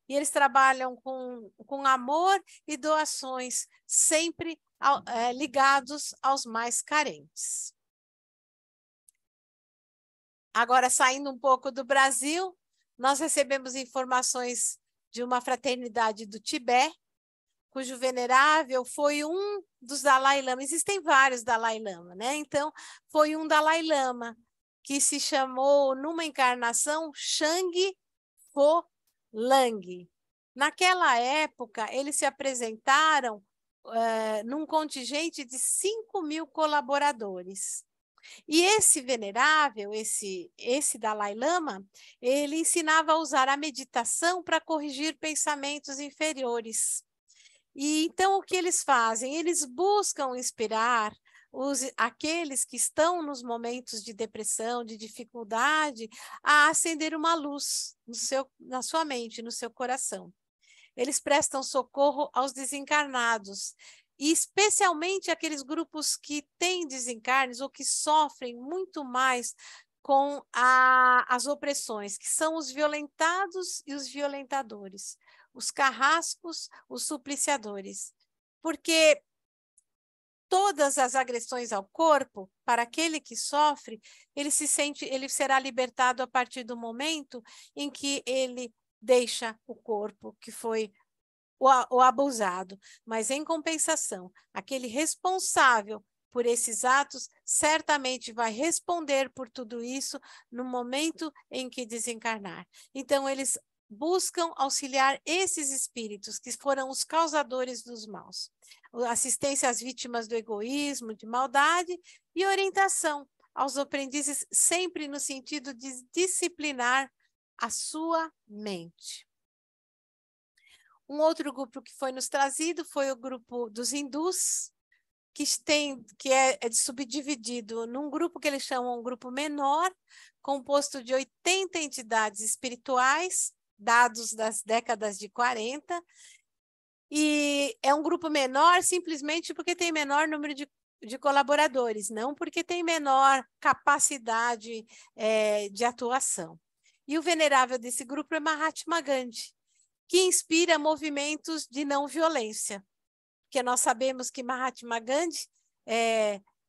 E eles trabalham com amor e doações, sempre ligados aos mais carentes. Agora, saindo um pouco do Brasil, nós recebemos informações de uma fraternidade do Tibete, cujo venerável foi um dos Dalai Lama. Existem vários Dalai Lama, né? Então, foi um Dalai Lama que se chamou, numa encarnação, Shang Po Lang. Naquela época, eles se apresentaram num contingente de 5.000 colaboradores. E esse venerável, esse Dalai Lama, ele ensinava a usar a meditação para corrigir pensamentos inferiores. E então, o que eles fazem? Eles buscam inspirar aqueles que estão nos momentos de depressão, de dificuldade, a acender uma luz na sua mente, no seu coração. Eles prestam socorro aos desencarnados, e especialmente aqueles grupos que têm desencarnes ou que sofrem muito mais com as opressões, que são os violentados e os violentadores, os carrascos, os supliciadores. Porque todas as agressões ao corpo, para aquele que sofre, ele será libertado a partir do momento em que ele deixa o corpo que foi o abusado. Mas, em compensação, aquele responsável por esses atos certamente vai responder por tudo isso no momento em que desencarnar. Então, eles buscam auxiliar esses espíritos que foram os causadores dos maus. Assistência às vítimas do egoísmo, de maldade e orientação aos aprendizes, sempre no sentido de disciplinar a sua mente. Um outro grupo que foi nos trazido foi o grupo dos hindus, que é subdividido num grupo que eles chamam um grupo menor, composto de 80 entidades espirituais, dados das décadas de 40, e é um grupo menor simplesmente porque tem menor número de colaboradores, não porque tem menor capacidade de atuação. E o venerável desse grupo é Mahatma Gandhi, que inspira movimentos de não violência, porque nós sabemos que Mahatma Gandhi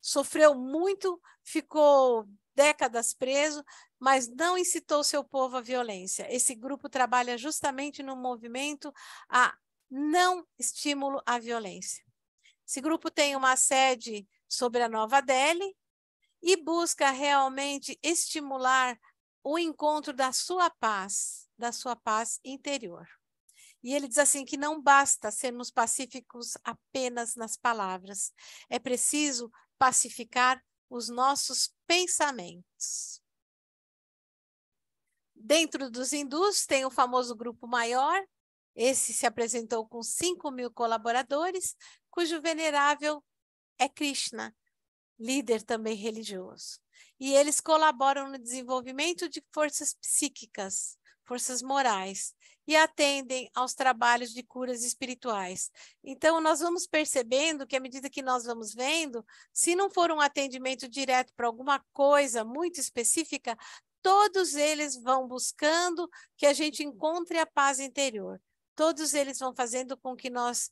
sofreu muito, ficou décadas preso, mas não incitou seu povo à violência. Esse grupo trabalha justamente no movimento a não estímulo à violência. Esse grupo tem uma sede sobre a Nova Delhi e busca realmente estimular o encontro da sua paz interior. E ele diz assim que não basta sermos pacíficos apenas nas palavras, é preciso pacificar os nossos pensamentos. Dentro dos hindus tem o famoso grupo maior, esse se apresentou com 5.000 colaboradores, cujo venerável é Krishna, líder também religioso. E eles colaboram no desenvolvimento de forças psíquicas, forças morais, e atendem aos trabalhos de curas espirituais. Então, nós vamos percebendo que, à medida que nós vamos vendo, se não for um atendimento direto para alguma coisa muito específica, todos eles vão buscando que a gente encontre a paz interior. Todos eles vão fazendo com que nós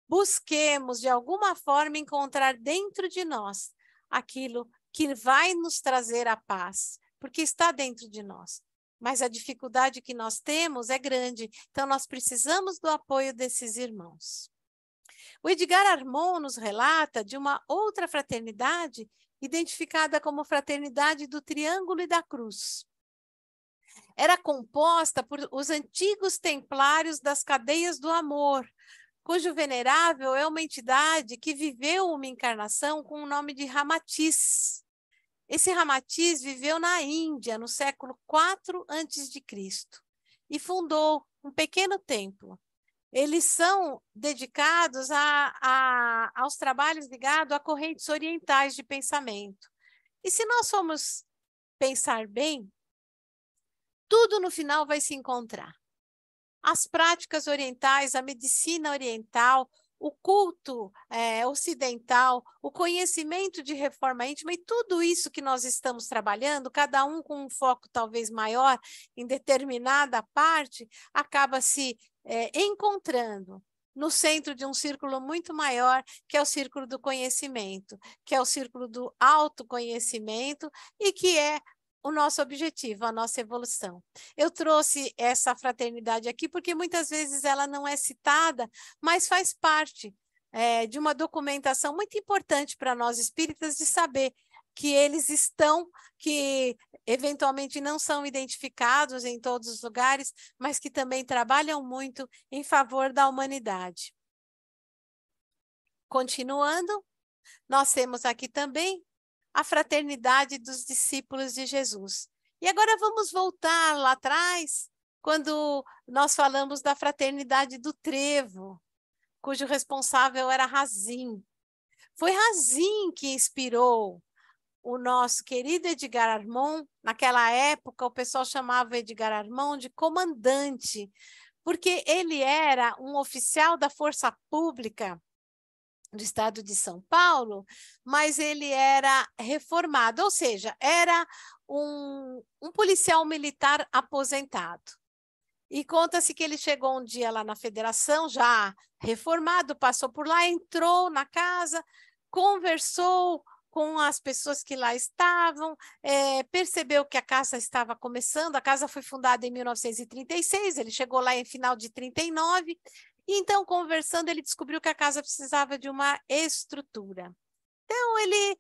busquemos, de alguma forma, encontrar dentro de nós aquilo que vai nos trazer a paz, porque está dentro de nós. Mas a dificuldade que nós temos é grande, então nós precisamos do apoio desses irmãos. O Edgar Armon nos relata de uma outra fraternidade, identificada como Fraternidade do Triângulo e da Cruz. Era composta por os antigos templários das cadeias do amor, cujo venerável é uma entidade que viveu uma encarnação com o nome de Ramatiz. Esse Ramatiz viveu na Índia, no século IV a.C., e fundou um pequeno templo. Eles são dedicados aos trabalhos ligados a correntes orientais de pensamento. E se nós formos pensar bem, tudo no final vai se encontrar. As práticas orientais, a medicina oriental, o culto ocidental, o conhecimento de reforma íntima e tudo isso que nós estamos trabalhando, cada um com um foco talvez maior em determinada parte, acaba se encontrando no centro de um círculo muito maior, que é o círculo do conhecimento, que é o círculo do autoconhecimento e que é o nosso objetivo, a nossa evolução. Eu trouxe essa fraternidade aqui porque muitas vezes ela não é citada, mas faz parte de uma documentação muito importante para nós espíritas de saber que eles estão, que eventualmente não são identificados em todos os lugares, mas que também trabalham muito em favor da humanidade. Continuando, nós temos aqui também a fraternidade dos discípulos de Jesus. E agora vamos voltar lá atrás, quando nós falamos da fraternidade do Trevo, cujo responsável era Razin. Foi Razin que inspirou o nosso querido Edgar Armon. Naquela época, o pessoal chamava Edgar Armon de comandante, porque ele era um oficial da Força Pública do estado de São Paulo, mas ele era reformado, ou seja, era um policial militar aposentado. E conta-se que ele chegou um dia lá na federação, já reformado, passou por lá, entrou na casa, conversou com as pessoas que lá estavam, percebeu que a casa estava começando, a casa foi fundada em 1936, ele chegou lá em final de 39, e então, conversando, ele descobriu que a casa precisava de uma estrutura. Então, ele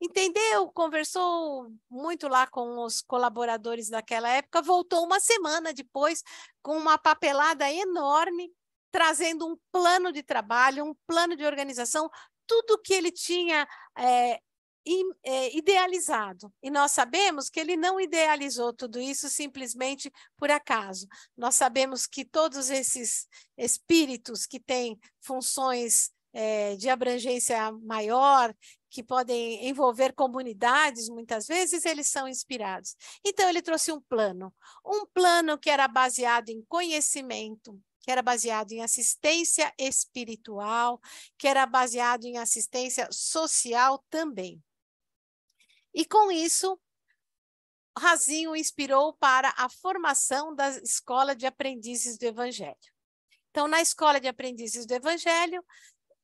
entendeu, conversou muito lá com os colaboradores daquela época, voltou uma semana depois com uma papelada enorme, trazendo um plano de trabalho, um plano de organização, tudo que ele tinha idealizado. E nós sabemos que ele não idealizou tudo isso simplesmente por acaso. Nós sabemos que todos esses espíritos que têm funções de abrangência maior, que podem envolver comunidades, muitas vezes, eles são inspirados. Então, ele trouxe um plano que era baseado em conhecimento, que era baseado em assistência espiritual, que era baseado em assistência social também. E com isso, Razin o inspirou para a formação da Escola de Aprendizes do Evangelho. Então, na Escola de Aprendizes do Evangelho,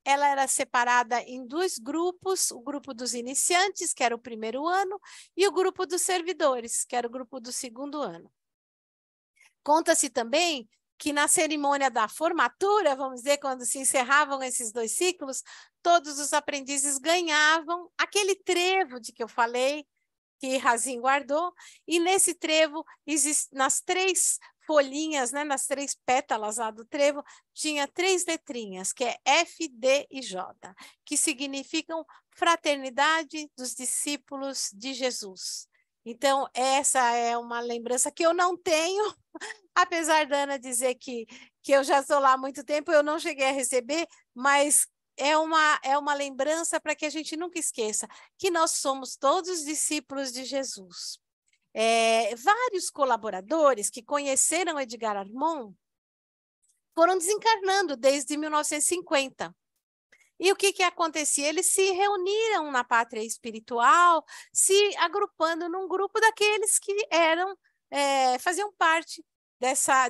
ela era separada em dois grupos, o grupo dos iniciantes, que era o primeiro ano, e o grupo dos servidores, que era o grupo do segundo ano. Conta-se também que na cerimônia da formatura, vamos dizer, quando se encerravam esses dois ciclos, todos os aprendizes ganhavam aquele trevo de que eu falei, que Razin guardou, e nesse trevo, nas 3 folhinhas, né, nas 3 pétalas lá do trevo, tinha 3 letrinhas, que é F, D e J, que significam Fraternidade dos Discípulos de Jesus. Então, essa é uma lembrança que eu não tenho, apesar da Ana dizer que eu já estou lá há muito tempo, eu não cheguei a receber, mas é uma lembrança para que a gente nunca esqueça que nós somos todos discípulos de Jesus. Vários colaboradores que conheceram Edgar Armond foram desencarnando desde 1950. E o que acontecia? Eles se reuniram na pátria espiritual, se agrupando num grupo daqueles que faziam parte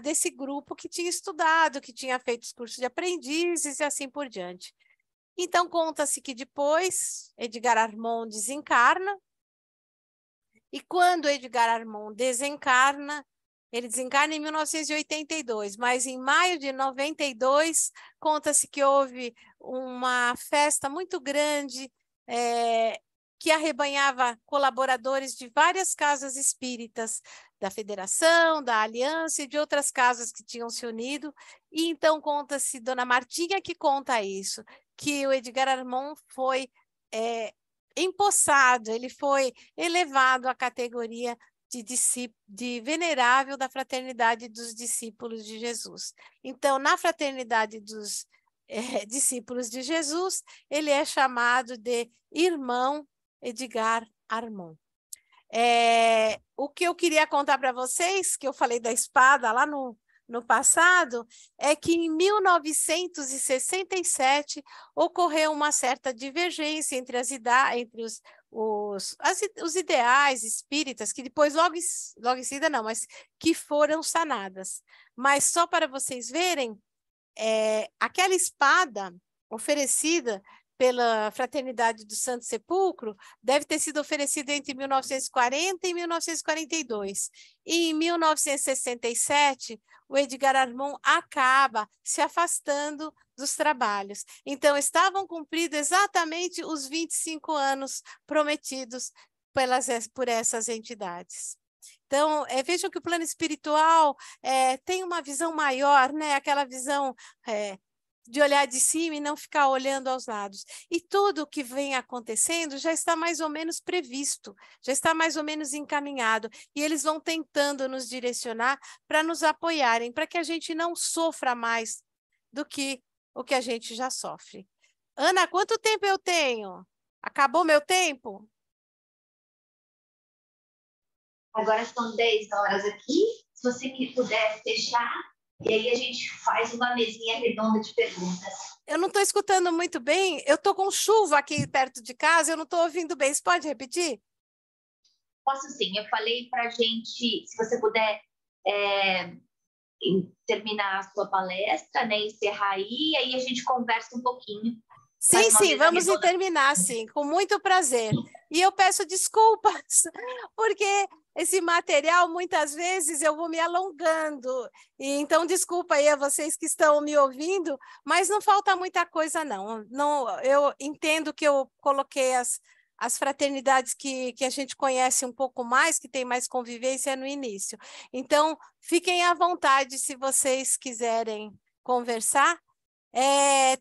desse grupo que tinha estudado, que tinha feito os cursos de aprendizes e assim por diante. Então, conta-se que depois Edgar Armond desencarna, e quando Edgar Armond desencarna, ele desencarna em 1982, mas em maio de 92, conta-se que houve uma festa muito grande que arrebanhava colaboradores de várias casas espíritas, da Federação, da Aliança e de outras casas que tinham se unido. E então conta-se, Dona Martinha que conta isso, que o Edgar Armond foi empossado, ele foi elevado à categoria de venerável da fraternidade dos discípulos de Jesus. Então, na fraternidade dos discípulos de Jesus, ele é chamado de irmão Edgar Armond. O que eu queria contar para vocês, que eu falei da espada lá no passado, é que em 1967 ocorreu uma certa divergência entre os ideais espíritas, que depois logo em seguida não, mas que foram sanadas. Mas só para vocês verem, aquela espada oferecida pela Fraternidade do Santo Sepulcro deve ter sido oferecida entre 1940 e 1942. E em 1967, o Edgar Armond acaba se afastando dos trabalhos. Então, estavam cumpridos exatamente os 25 anos prometidos por essas entidades. Então, vejam que o plano espiritual tem uma visão maior, né? Aquela visão de olhar de cima e não ficar olhando aos lados. E tudo o que vem acontecendo já está mais ou menos previsto, já está mais ou menos encaminhado, e eles vão tentando nos direcionar para nos apoiarem, para que a gente não sofra mais do que o que a gente já sofre. Ana, quanto tempo eu tenho? Acabou meu tempo? Agora são 10 horas aqui. Se você puder fechar, e aí a gente faz uma mesinha redonda de perguntas. Eu não estou escutando muito bem. Eu estou com chuva aqui perto de casa, eu não estou ouvindo bem. Você pode repetir? Posso sim. Eu falei para a gente, se você puder terminar a sua palestra, né, encerrar aí a gente conversa um pouquinho. Sim, vamos terminar, sim, com muito prazer. E eu peço desculpas, porque esse material, muitas vezes, eu vou me alongando. E, então, desculpa aí a vocês que estão me ouvindo, mas não falta muita coisa, não. Eu entendo que eu coloquei as fraternidades que a gente conhece um pouco mais, que tem mais convivência no início. Então, fiquem à vontade se vocês quiserem conversar.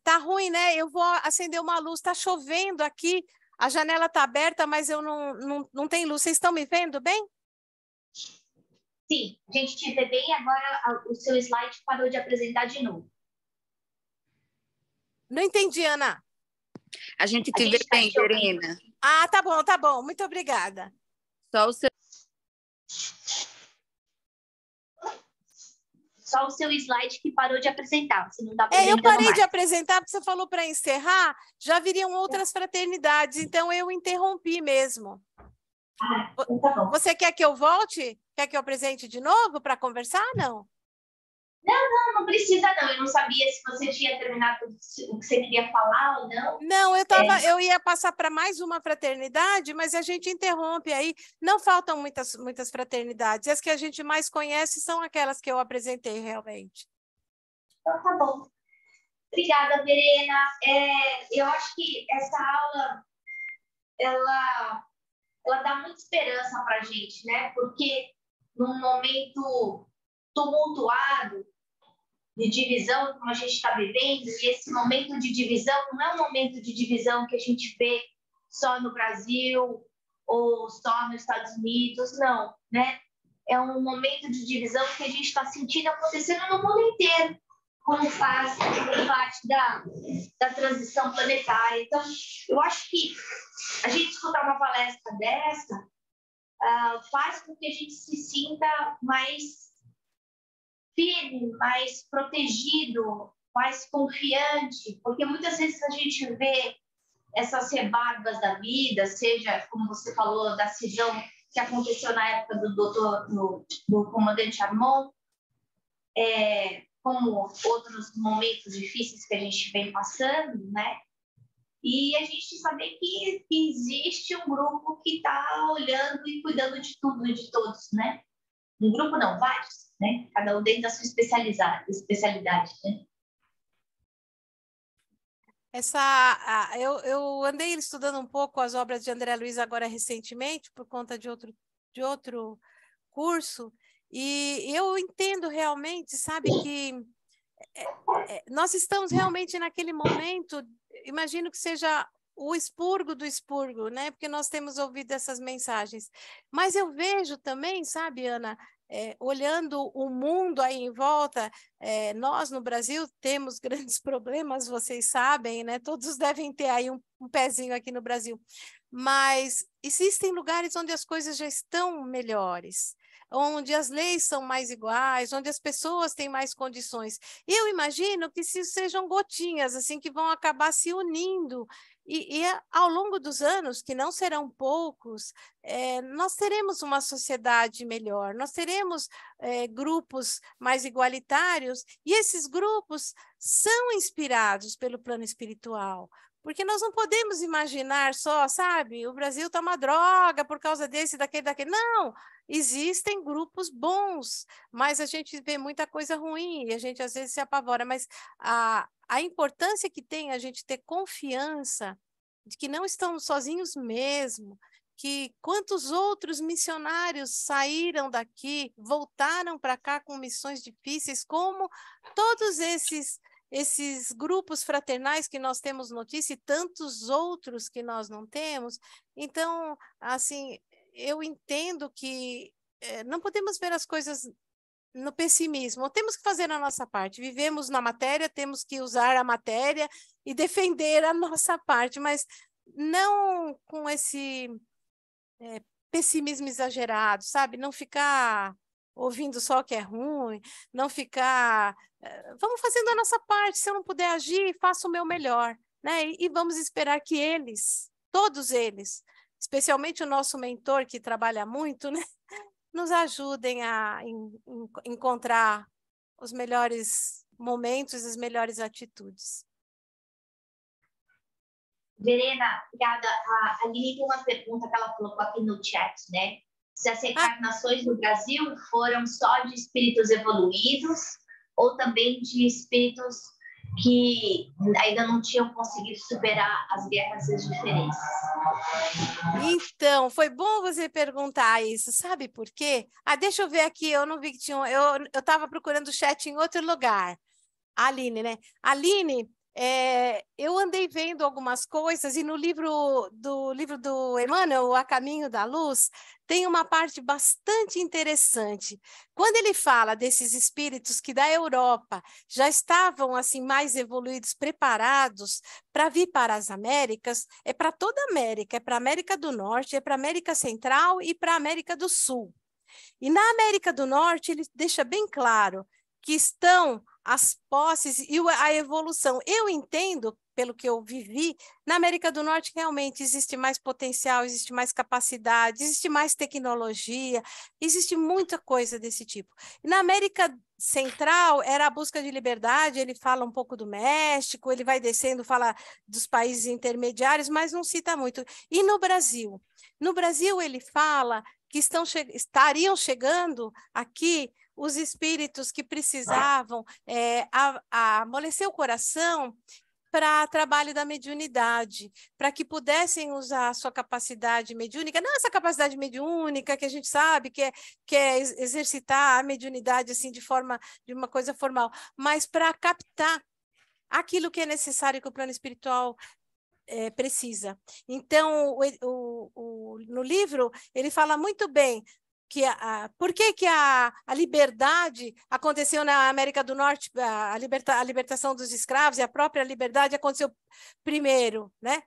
Tá ruim, né? Eu vou acender uma luz, tá chovendo aqui, a janela tá aberta, mas eu não tem luz. Vocês estão me vendo bem? Sim, a gente te vê bem. Agora o seu slide parou de apresentar de novo. Não entendi, Ana. A gente te vê bem, Verena. Ah, tá bom. Muito obrigada. Só o seu slide que parou de apresentar. Você não está apresentando eu parei mais. de apresentar, porque você falou para encerrar, já viriam outras fraternidades, então eu interrompi mesmo. Então tá bom. Você quer que eu volte? Quer que eu apresente de novo para conversar? Não. Não precisa não. Eu não sabia se você tinha terminado o que você queria falar ou não. Não, eu ia passar para mais uma fraternidade, mas a gente interrompe aí. Não faltam muitas fraternidades. As que a gente mais conhece são aquelas que eu apresentei realmente. Então tá bom. Obrigada, Verena. Eu acho que essa aula ela dá muita esperança para a gente, né? Porque num momento tumultuado de divisão, como a gente está vivendo, e esse momento de divisão não é um momento de divisão que a gente vê só no Brasil ou só nos Estados Unidos, não, né? É um momento de divisão que a gente está sentindo acontecendo no mundo inteiro. como faz parte da transição planetária. Então, eu acho que a gente escutar uma palestra dessa faz com que a gente se sinta mais firme, mais protegido, mais confiante, porque muitas vezes a gente vê essas rebarbas da vida, seja, como você falou, da cisão que aconteceu na época do comandante Armon, como outros momentos difíceis que a gente vem passando, né? E a gente saber que existe um grupo que está olhando e cuidando de tudo e de todos, né? Um grupo não, vários, né? Cada um dentro da sua especialidade, né? Eu andei estudando um pouco as obras de André Luiz agora recentemente, por conta de outro curso, e eu entendo realmente, sabe, que nós estamos realmente naquele momento, imagino que seja o expurgo do expurgo, né? Porque nós temos ouvido essas mensagens. Mas eu vejo também, sabe, Ana, olhando o mundo aí em volta, nós no Brasil temos grandes problemas, vocês sabem, né? Todos devem ter aí um pezinho aqui no Brasil. Mas existem lugares onde as coisas já estão melhores, onde as leis são mais iguais, onde as pessoas têm mais condições. E eu imagino que se sejam gotinhas assim que vão acabar se unindo e ao longo dos anos, que não serão poucos, nós teremos uma sociedade melhor, nós teremos grupos mais igualitários, e esses grupos são inspirados pelo plano espiritual. Porque nós não podemos imaginar só, sabe, o Brasil está uma droga por causa desse, daquele. Não, existem grupos bons, mas a gente vê muita coisa ruim e a gente às vezes se apavora. Mas a importância que tem a gente ter confiança de que não estamos sozinhos mesmo, que quantos outros missionários saíram daqui, voltaram para cá com missões difíceis, como todos esses grupos fraternais que nós temos notícia e tantos outros que nós não temos. Então, assim, eu entendo que não podemos ver as coisas no pessimismo, temos que fazer a nossa parte. Vivemos na matéria, temos que usar a matéria e defender a nossa parte, mas não com esse pessimismo exagerado, sabe? Não ficar ouvindo só o que é ruim, não ficar... Vamos fazendo a nossa parte, se eu não puder agir, faço o meu melhor, né? E vamos esperar que eles, todos eles, especialmente o nosso mentor, que trabalha muito, né? Nos ajudem a encontrar os melhores momentos, as melhores atitudes. Verena, obrigada. A Aline tem uma pergunta que ela colocou aqui no chat, né? Se as reencarnações no Brasil foram só de espíritos evoluídos ou também de espíritos que ainda não tinham conseguido superar as guerras e as diferenças? Então, foi bom você perguntar isso, sabe por quê? Deixa eu ver aqui, eu não vi que tinha... Eu estava procurando o chat em outro lugar. A Aline, né? Aline, eu andei vendo algumas coisas e no livro do Emmanuel, A Caminho da Luz, tem uma parte bastante interessante. Quando ele fala desses espíritos que da Europa já estavam assim mais evoluídos, preparados para vir para as Américas, é para toda a América, é para a América do Norte, é para a América Central e para a América do Sul. E na América do Norte ele deixa bem claro que estão as posses e a evolução. Eu entendo, pelo que eu vivi, na América do Norte realmente existe mais potencial, existe mais capacidade, existe mais tecnologia, existe muita coisa desse tipo. E na América Central era a busca de liberdade, ele fala um pouco do México, ele vai descendo, fala dos países intermediários, mas não cita muito. E no Brasil? No Brasil ele fala que estariam chegando aqui os espíritos que precisavam amolecer o coração para trabalho da mediunidade, para que pudessem usar a sua capacidade mediúnica, não essa capacidade mediúnica que a gente sabe que é exercitar a mediunidade assim de uma coisa formal, mas para captar aquilo que é necessário que o plano espiritual precisa. Então, no livro, ele fala muito bem por que a liberdade aconteceu na América do Norte, a libertação dos escravos e a própria liberdade aconteceu primeiro, né?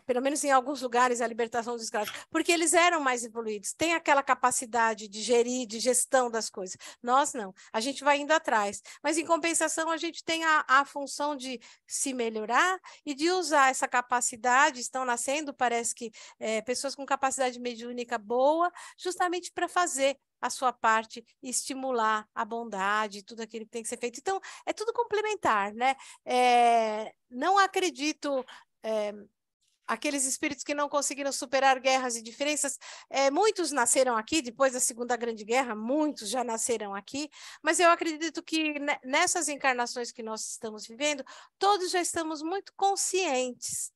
Pelo menos em alguns lugares, a libertação dos escravos, porque eles eram mais evoluídos, têm aquela capacidade de gerir, de gestão das coisas. Nós não, a gente vai indo atrás, mas em compensação a gente tem a função de se melhorar e de usar essa capacidade. Estão nascendo, parece que pessoas com capacidade mediúnica boa, justamente para fazer a sua parte e estimular a bondade, tudo aquilo que tem que ser feito. Então, é tudo complementar, né? Não acredito... aqueles espíritos que não conseguiram superar guerras e diferenças, muitos nasceram aqui, depois da Segunda Grande Guerra, muitos já nasceram aqui, mas eu acredito que nessas encarnações que nós estamos vivendo, todos já estamos muito conscientes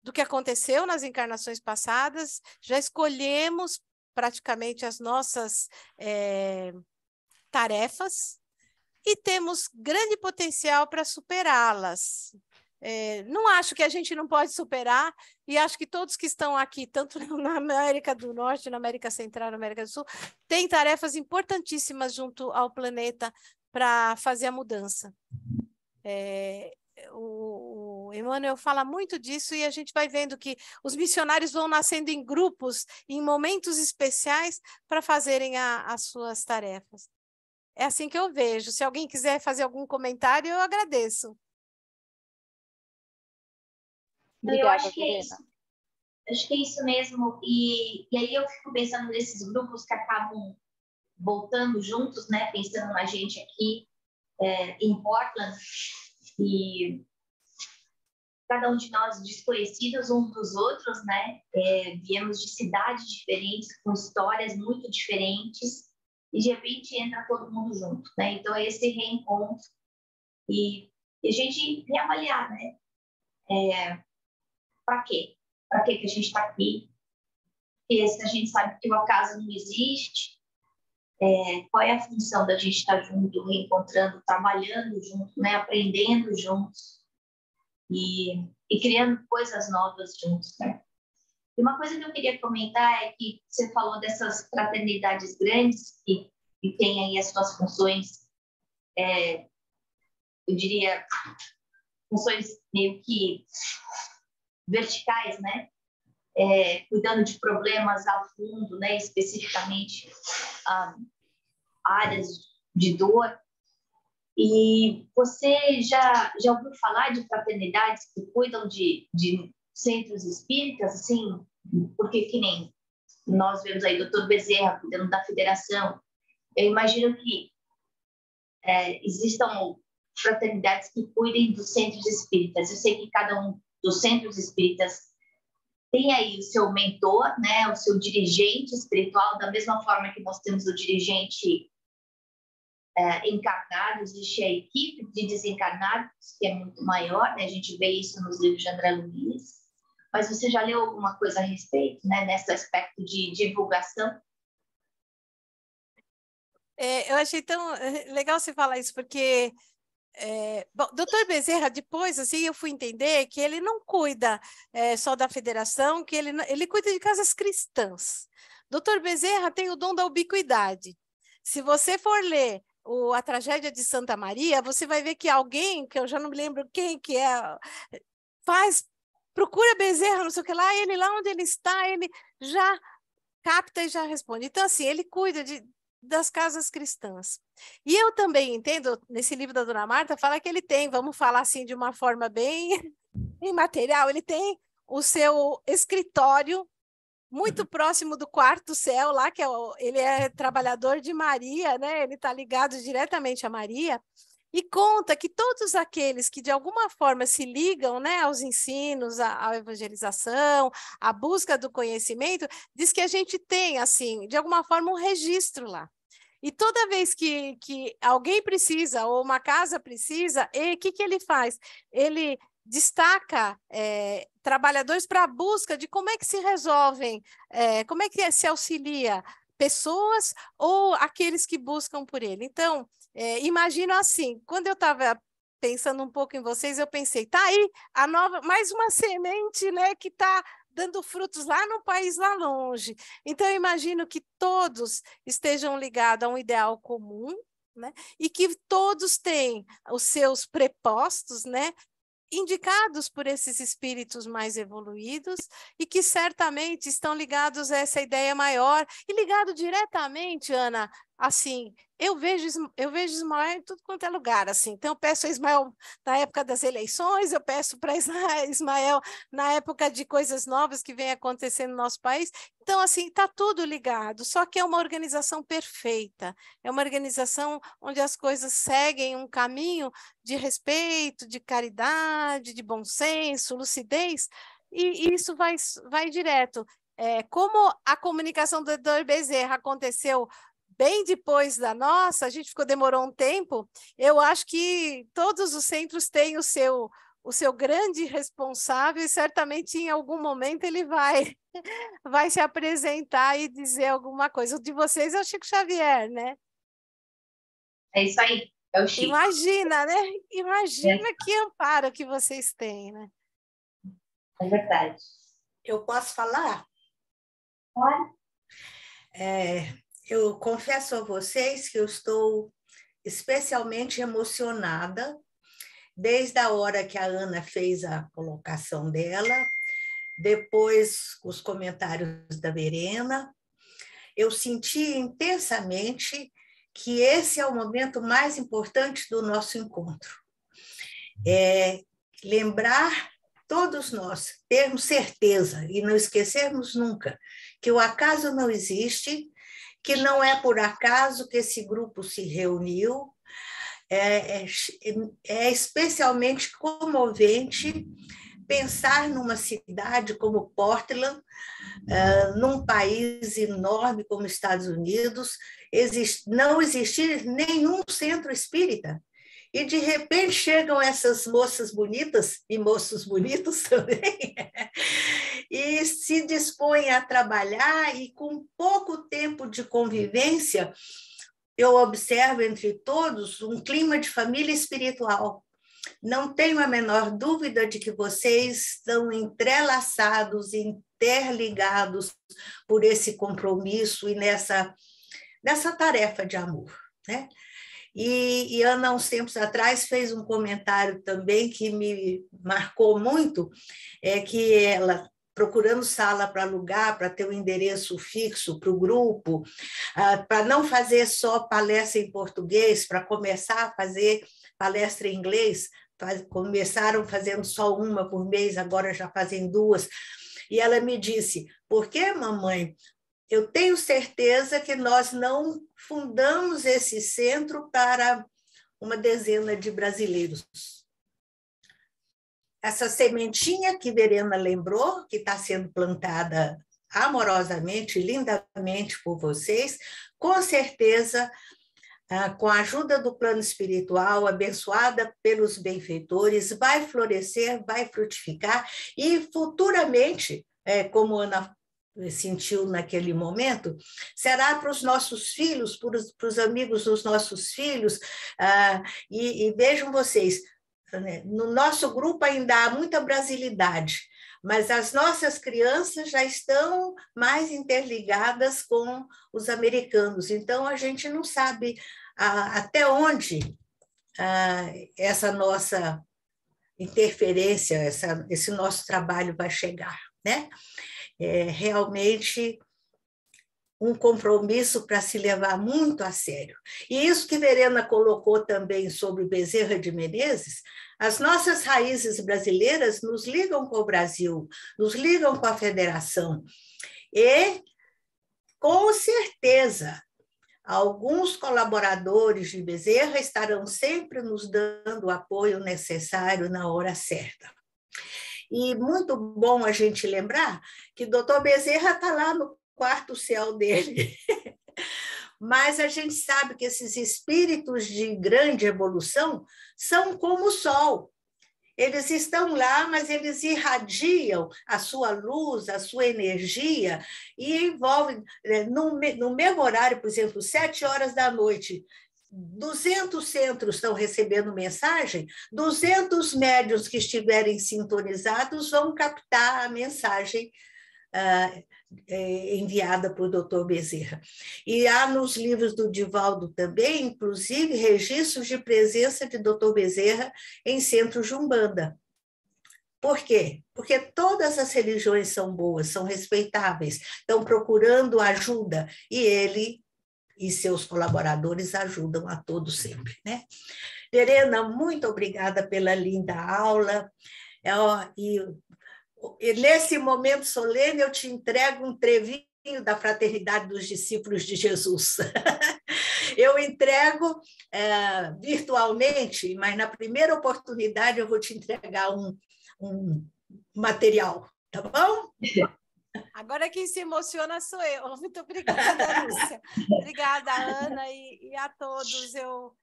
do que aconteceu nas encarnações passadas, já escolhemos praticamente as nossas tarefas e temos grande potencial para superá-las. Não acho que a gente não pode superar, e acho que todos que estão aqui, tanto na América do Norte, na América Central, na América do Sul, têm tarefas importantíssimas junto ao planeta para fazer a mudança. O Emmanuel fala muito disso, e a gente vai vendo que os missionários vão nascendo em grupos, em momentos especiais, para fazerem as suas tarefas. É assim que eu vejo. Se alguém quiser fazer algum comentário, eu agradeço. Eu acho que é isso. Acho que é isso mesmo. E aí eu fico pensando nesses grupos que acabam voltando juntos, né? Pensando na gente aqui em Portland, e cada um de nós desconhecidos uns dos outros, né? Viemos de cidades diferentes, com histórias muito diferentes, e de repente entra todo mundo junto, né? Então é esse reencontro e a gente reavaliar, né? Para quê? Para que a gente está aqui? Porque se a gente sabe que o acaso não existe, qual é a função da gente estar junto, reencontrando, trabalhando junto, né? Aprendendo juntos e criando coisas novas juntos, né? E uma coisa que eu queria comentar é que você falou dessas fraternidades grandes que têm aí as suas funções, eu diria, funções meio que verticais, né? Cuidando de problemas a fundo, né? Especificamente áreas de dor. E você já ouviu falar de fraternidades que cuidam de centros espíritas, assim? Porque que nem nós vemos aí o Dr. Bezerra cuidando da federação. Eu imagino que existam fraternidades que cuidem dos centros espíritas. Eu sei que cada um dos centros espíritas tem aí o seu mentor, né, o seu dirigente espiritual, da mesma forma que nós temos o dirigente encarnado, existe a equipe de desencarnados, que é muito maior, né? A gente vê isso nos livros de André Luiz. Mas você já leu alguma coisa a respeito, né, nesse aspecto de divulgação? Eu achei tão legal você falar isso, porque bom, doutor Bezerra, depois assim, eu fui entender que ele não cuida só da federação, que ele cuida de casas cristãs. Doutor Bezerra tem o dom da ubiquidade. Se você for ler a Tragédia de Santa Maria, você vai ver que alguém, que eu já não me lembro quem que procura Bezerra, não sei o que lá, ele lá onde ele está, ele já capta e já responde. Então, assim, ele cuida das casas cristãs. E eu também entendo, nesse livro da Dona Marta, fala que ele tem, vamos falar assim de uma forma bem imaterial, ele tem o seu escritório muito próximo do quarto céu, lá que ele é trabalhador de Maria, né? Ele está ligado diretamente a Maria, e conta que todos aqueles que de alguma forma se ligam, né, aos ensinos, à evangelização, à busca do conhecimento, diz que a gente tem, assim, de alguma forma, um registro lá. E toda vez que alguém precisa, ou uma casa precisa, o que ele faz? Ele destaca trabalhadores para a busca de como é que se resolvem, como é que se auxilia pessoas ou aqueles que buscam por ele. Então, imagino assim, quando eu estava pensando um pouco em vocês, eu pensei, tá aí mais uma semente, né, que está dando frutos lá no país lá longe. Então, eu imagino que todos estejam ligados a um ideal comum, né? E que todos têm os seus prepostos, né? Indicados por esses espíritos mais evoluídos e que certamente estão ligados a essa ideia maior e ligado diretamente, Ana, assim, eu vejo Ismael em tudo quanto é lugar, assim, então eu peço a Ismael na época das eleições, eu peço para Ismael na época de coisas novas que vem acontecendo no nosso país, então assim, está tudo ligado, só que é uma organização perfeita, é uma organização onde as coisas seguem um caminho de respeito, de caridade, de bom senso, lucidez, e isso vai direto. Como a comunicação do Dr. Bezerra aconteceu bem depois da nossa, a gente demorou um tempo, eu acho que todos os centros têm o seu grande responsável e certamente em algum momento ele vai se apresentar e dizer alguma coisa. O de vocês é o Chico Xavier, né? É isso aí, é o Chico. Imagina, né? Imagina que amparo que vocês têm, né? É verdade. Eu posso falar? Pode. Eu confesso a vocês que eu estou especialmente emocionada desde a hora que a Ana fez a colocação dela, depois os comentários da Verena. Eu senti intensamente que esse é o momento mais importante do nosso encontro. Lembrar todos nós, termos certeza e não esquecermos nunca que o acaso não existe, que não é por acaso que esse grupo se reuniu. É especialmente comovente pensar numa cidade como Portland, num país enorme como Estados Unidos, não existir nenhum centro espírita. E, de repente, chegam essas moças bonitas, e moços bonitos também, e se dispõem a trabalhar, e com pouco tempo de convivência, eu observo entre todos um clima de família espiritual. Não tenho a menor dúvida de que vocês estão entrelaçados, interligados por esse compromisso e nessa tarefa de amor, né? E Ana, uns tempos atrás, fez um comentário também que me marcou muito, que ela, procurando sala para alugar, para ter um endereço fixo para o grupo, para não fazer só palestra em português, para começar a fazer palestra em inglês, começaram fazendo só uma por mês, agora já fazem 2. E ela me disse, por que, mamãe? Eu tenho certeza que nós não fundamos esse centro para uma dezena de brasileiros. Essa sementinha que Verena lembrou, que está sendo plantada amorosamente, lindamente por vocês, com certeza, com a ajuda do plano espiritual, abençoada pelos benfeitores, vai florescer, vai frutificar e futuramente, como Ana sentiu naquele momento, será para os nossos filhos, para os amigos dos nossos filhos, e vejam vocês, no nosso grupo ainda há muita brasilidade, mas as nossas crianças já estão mais interligadas com os americanos, então a gente não sabe até onde essa nossa interferência, esse nosso trabalho vai chegar, né? É realmente um compromisso para se levar muito a sério. E isso que Verena colocou também sobre Bezerra de Menezes, as nossas raízes brasileiras nos ligam com o Brasil, nos ligam com a Federação. E, com certeza, alguns colaboradores de Bezerra estarão sempre nos dando o apoio necessário na hora certa. E muito bom a gente lembrar que o doutor Bezerra está lá no quarto céu dele. Mas a gente sabe que esses espíritos de grande evolução são como o sol. Eles estão lá, mas eles irradiam a sua luz, a sua energia, e envolvem, no mesmo horário, por exemplo, 7 horas da noite, 200 centros estão recebendo mensagem, 200 médiuns que estiverem sintonizados vão captar a mensagem enviada por Dr. Bezerra. E há nos livros do Divaldo também, inclusive, registros de presença de Dr. Bezerra em centros de Umbanda. Por quê? Porque todas as religiões são boas, são respeitáveis, estão procurando ajuda, e ele e seus colaboradores ajudam a todos sempre, né? Verena, muito obrigada pela linda aula. E nesse momento solene eu te entrego um trevinho da Fraternidade dos Discípulos de Jesus. Eu entrego virtualmente, mas na primeira oportunidade eu vou te entregar um material, tá bom? Agora quem se emociona sou eu. Muito obrigada, Lúcia. Obrigada, Ana, e a todos. Eu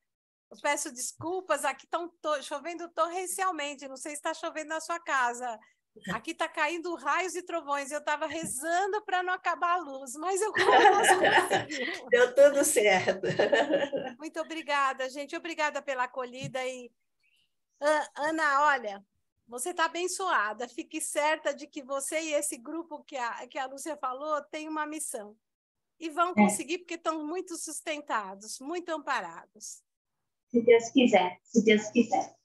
peço desculpas, aqui está chovendo torrencialmente, não sei se está chovendo na sua casa. Aqui está caindo raios e trovões. Eu estava rezando para não acabar a luz, mas nós conseguimos. Deu tudo certo. Muito obrigada, gente. Obrigada pela acolhida. E Ana, olha, você está abençoada. Fique certa de que você e esse grupo que a Lúcia falou têm uma missão. E vão conseguir, porque estão muito sustentados, muito amparados. Se Deus quiser, se Deus quiser.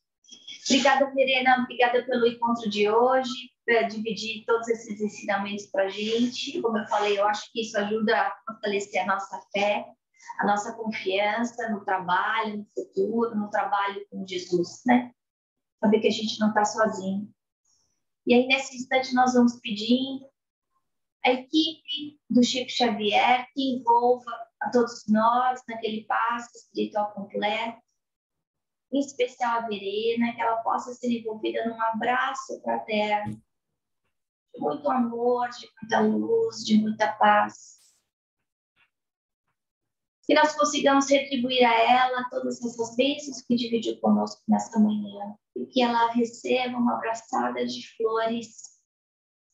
Obrigada, Verena. Obrigada pelo encontro de hoje, por dividir todos esses ensinamentos para a gente. Como eu falei, eu acho que isso ajuda a fortalecer a nossa fé, a nossa confiança no trabalho, no futuro, no trabalho com Jesus, né? Saber que a gente não está sozinho. E aí, nesse instante, nós vamos pedindo a equipe do Chico Xavier que envolva a todos nós naquele passo espiritual completo, em especial a Verena, que ela possa ser envolvida num abraço fraterno, de muito amor, de muita luz, de muita paz. Que nós consigamos retribuir a ela todas essas bênçãos que dividiu conosco nesta manhã, e que ela receba uma abraçada de flores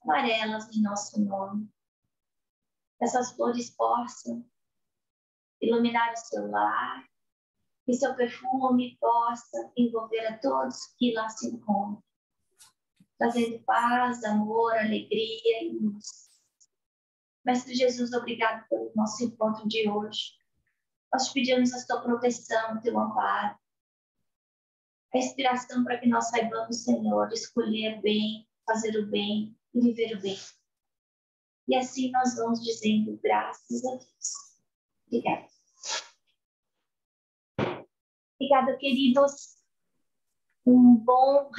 amarelas em nosso nome. Essas flores possam iluminar o seu lar, e seu perfume possa envolver a todos que lá se encontram, trazendo paz, amor, alegria e luz. Mestre Jesus, obrigado pelo nosso encontro de hoje. Nós te pedimos a tua proteção, o teu amparo, a inspiração para que nós saibamos, Senhor, escolher bem, fazer o bem e viver o bem. E assim nós vamos dizendo graças a Deus. Obrigada. Obrigada, queridos. Um bom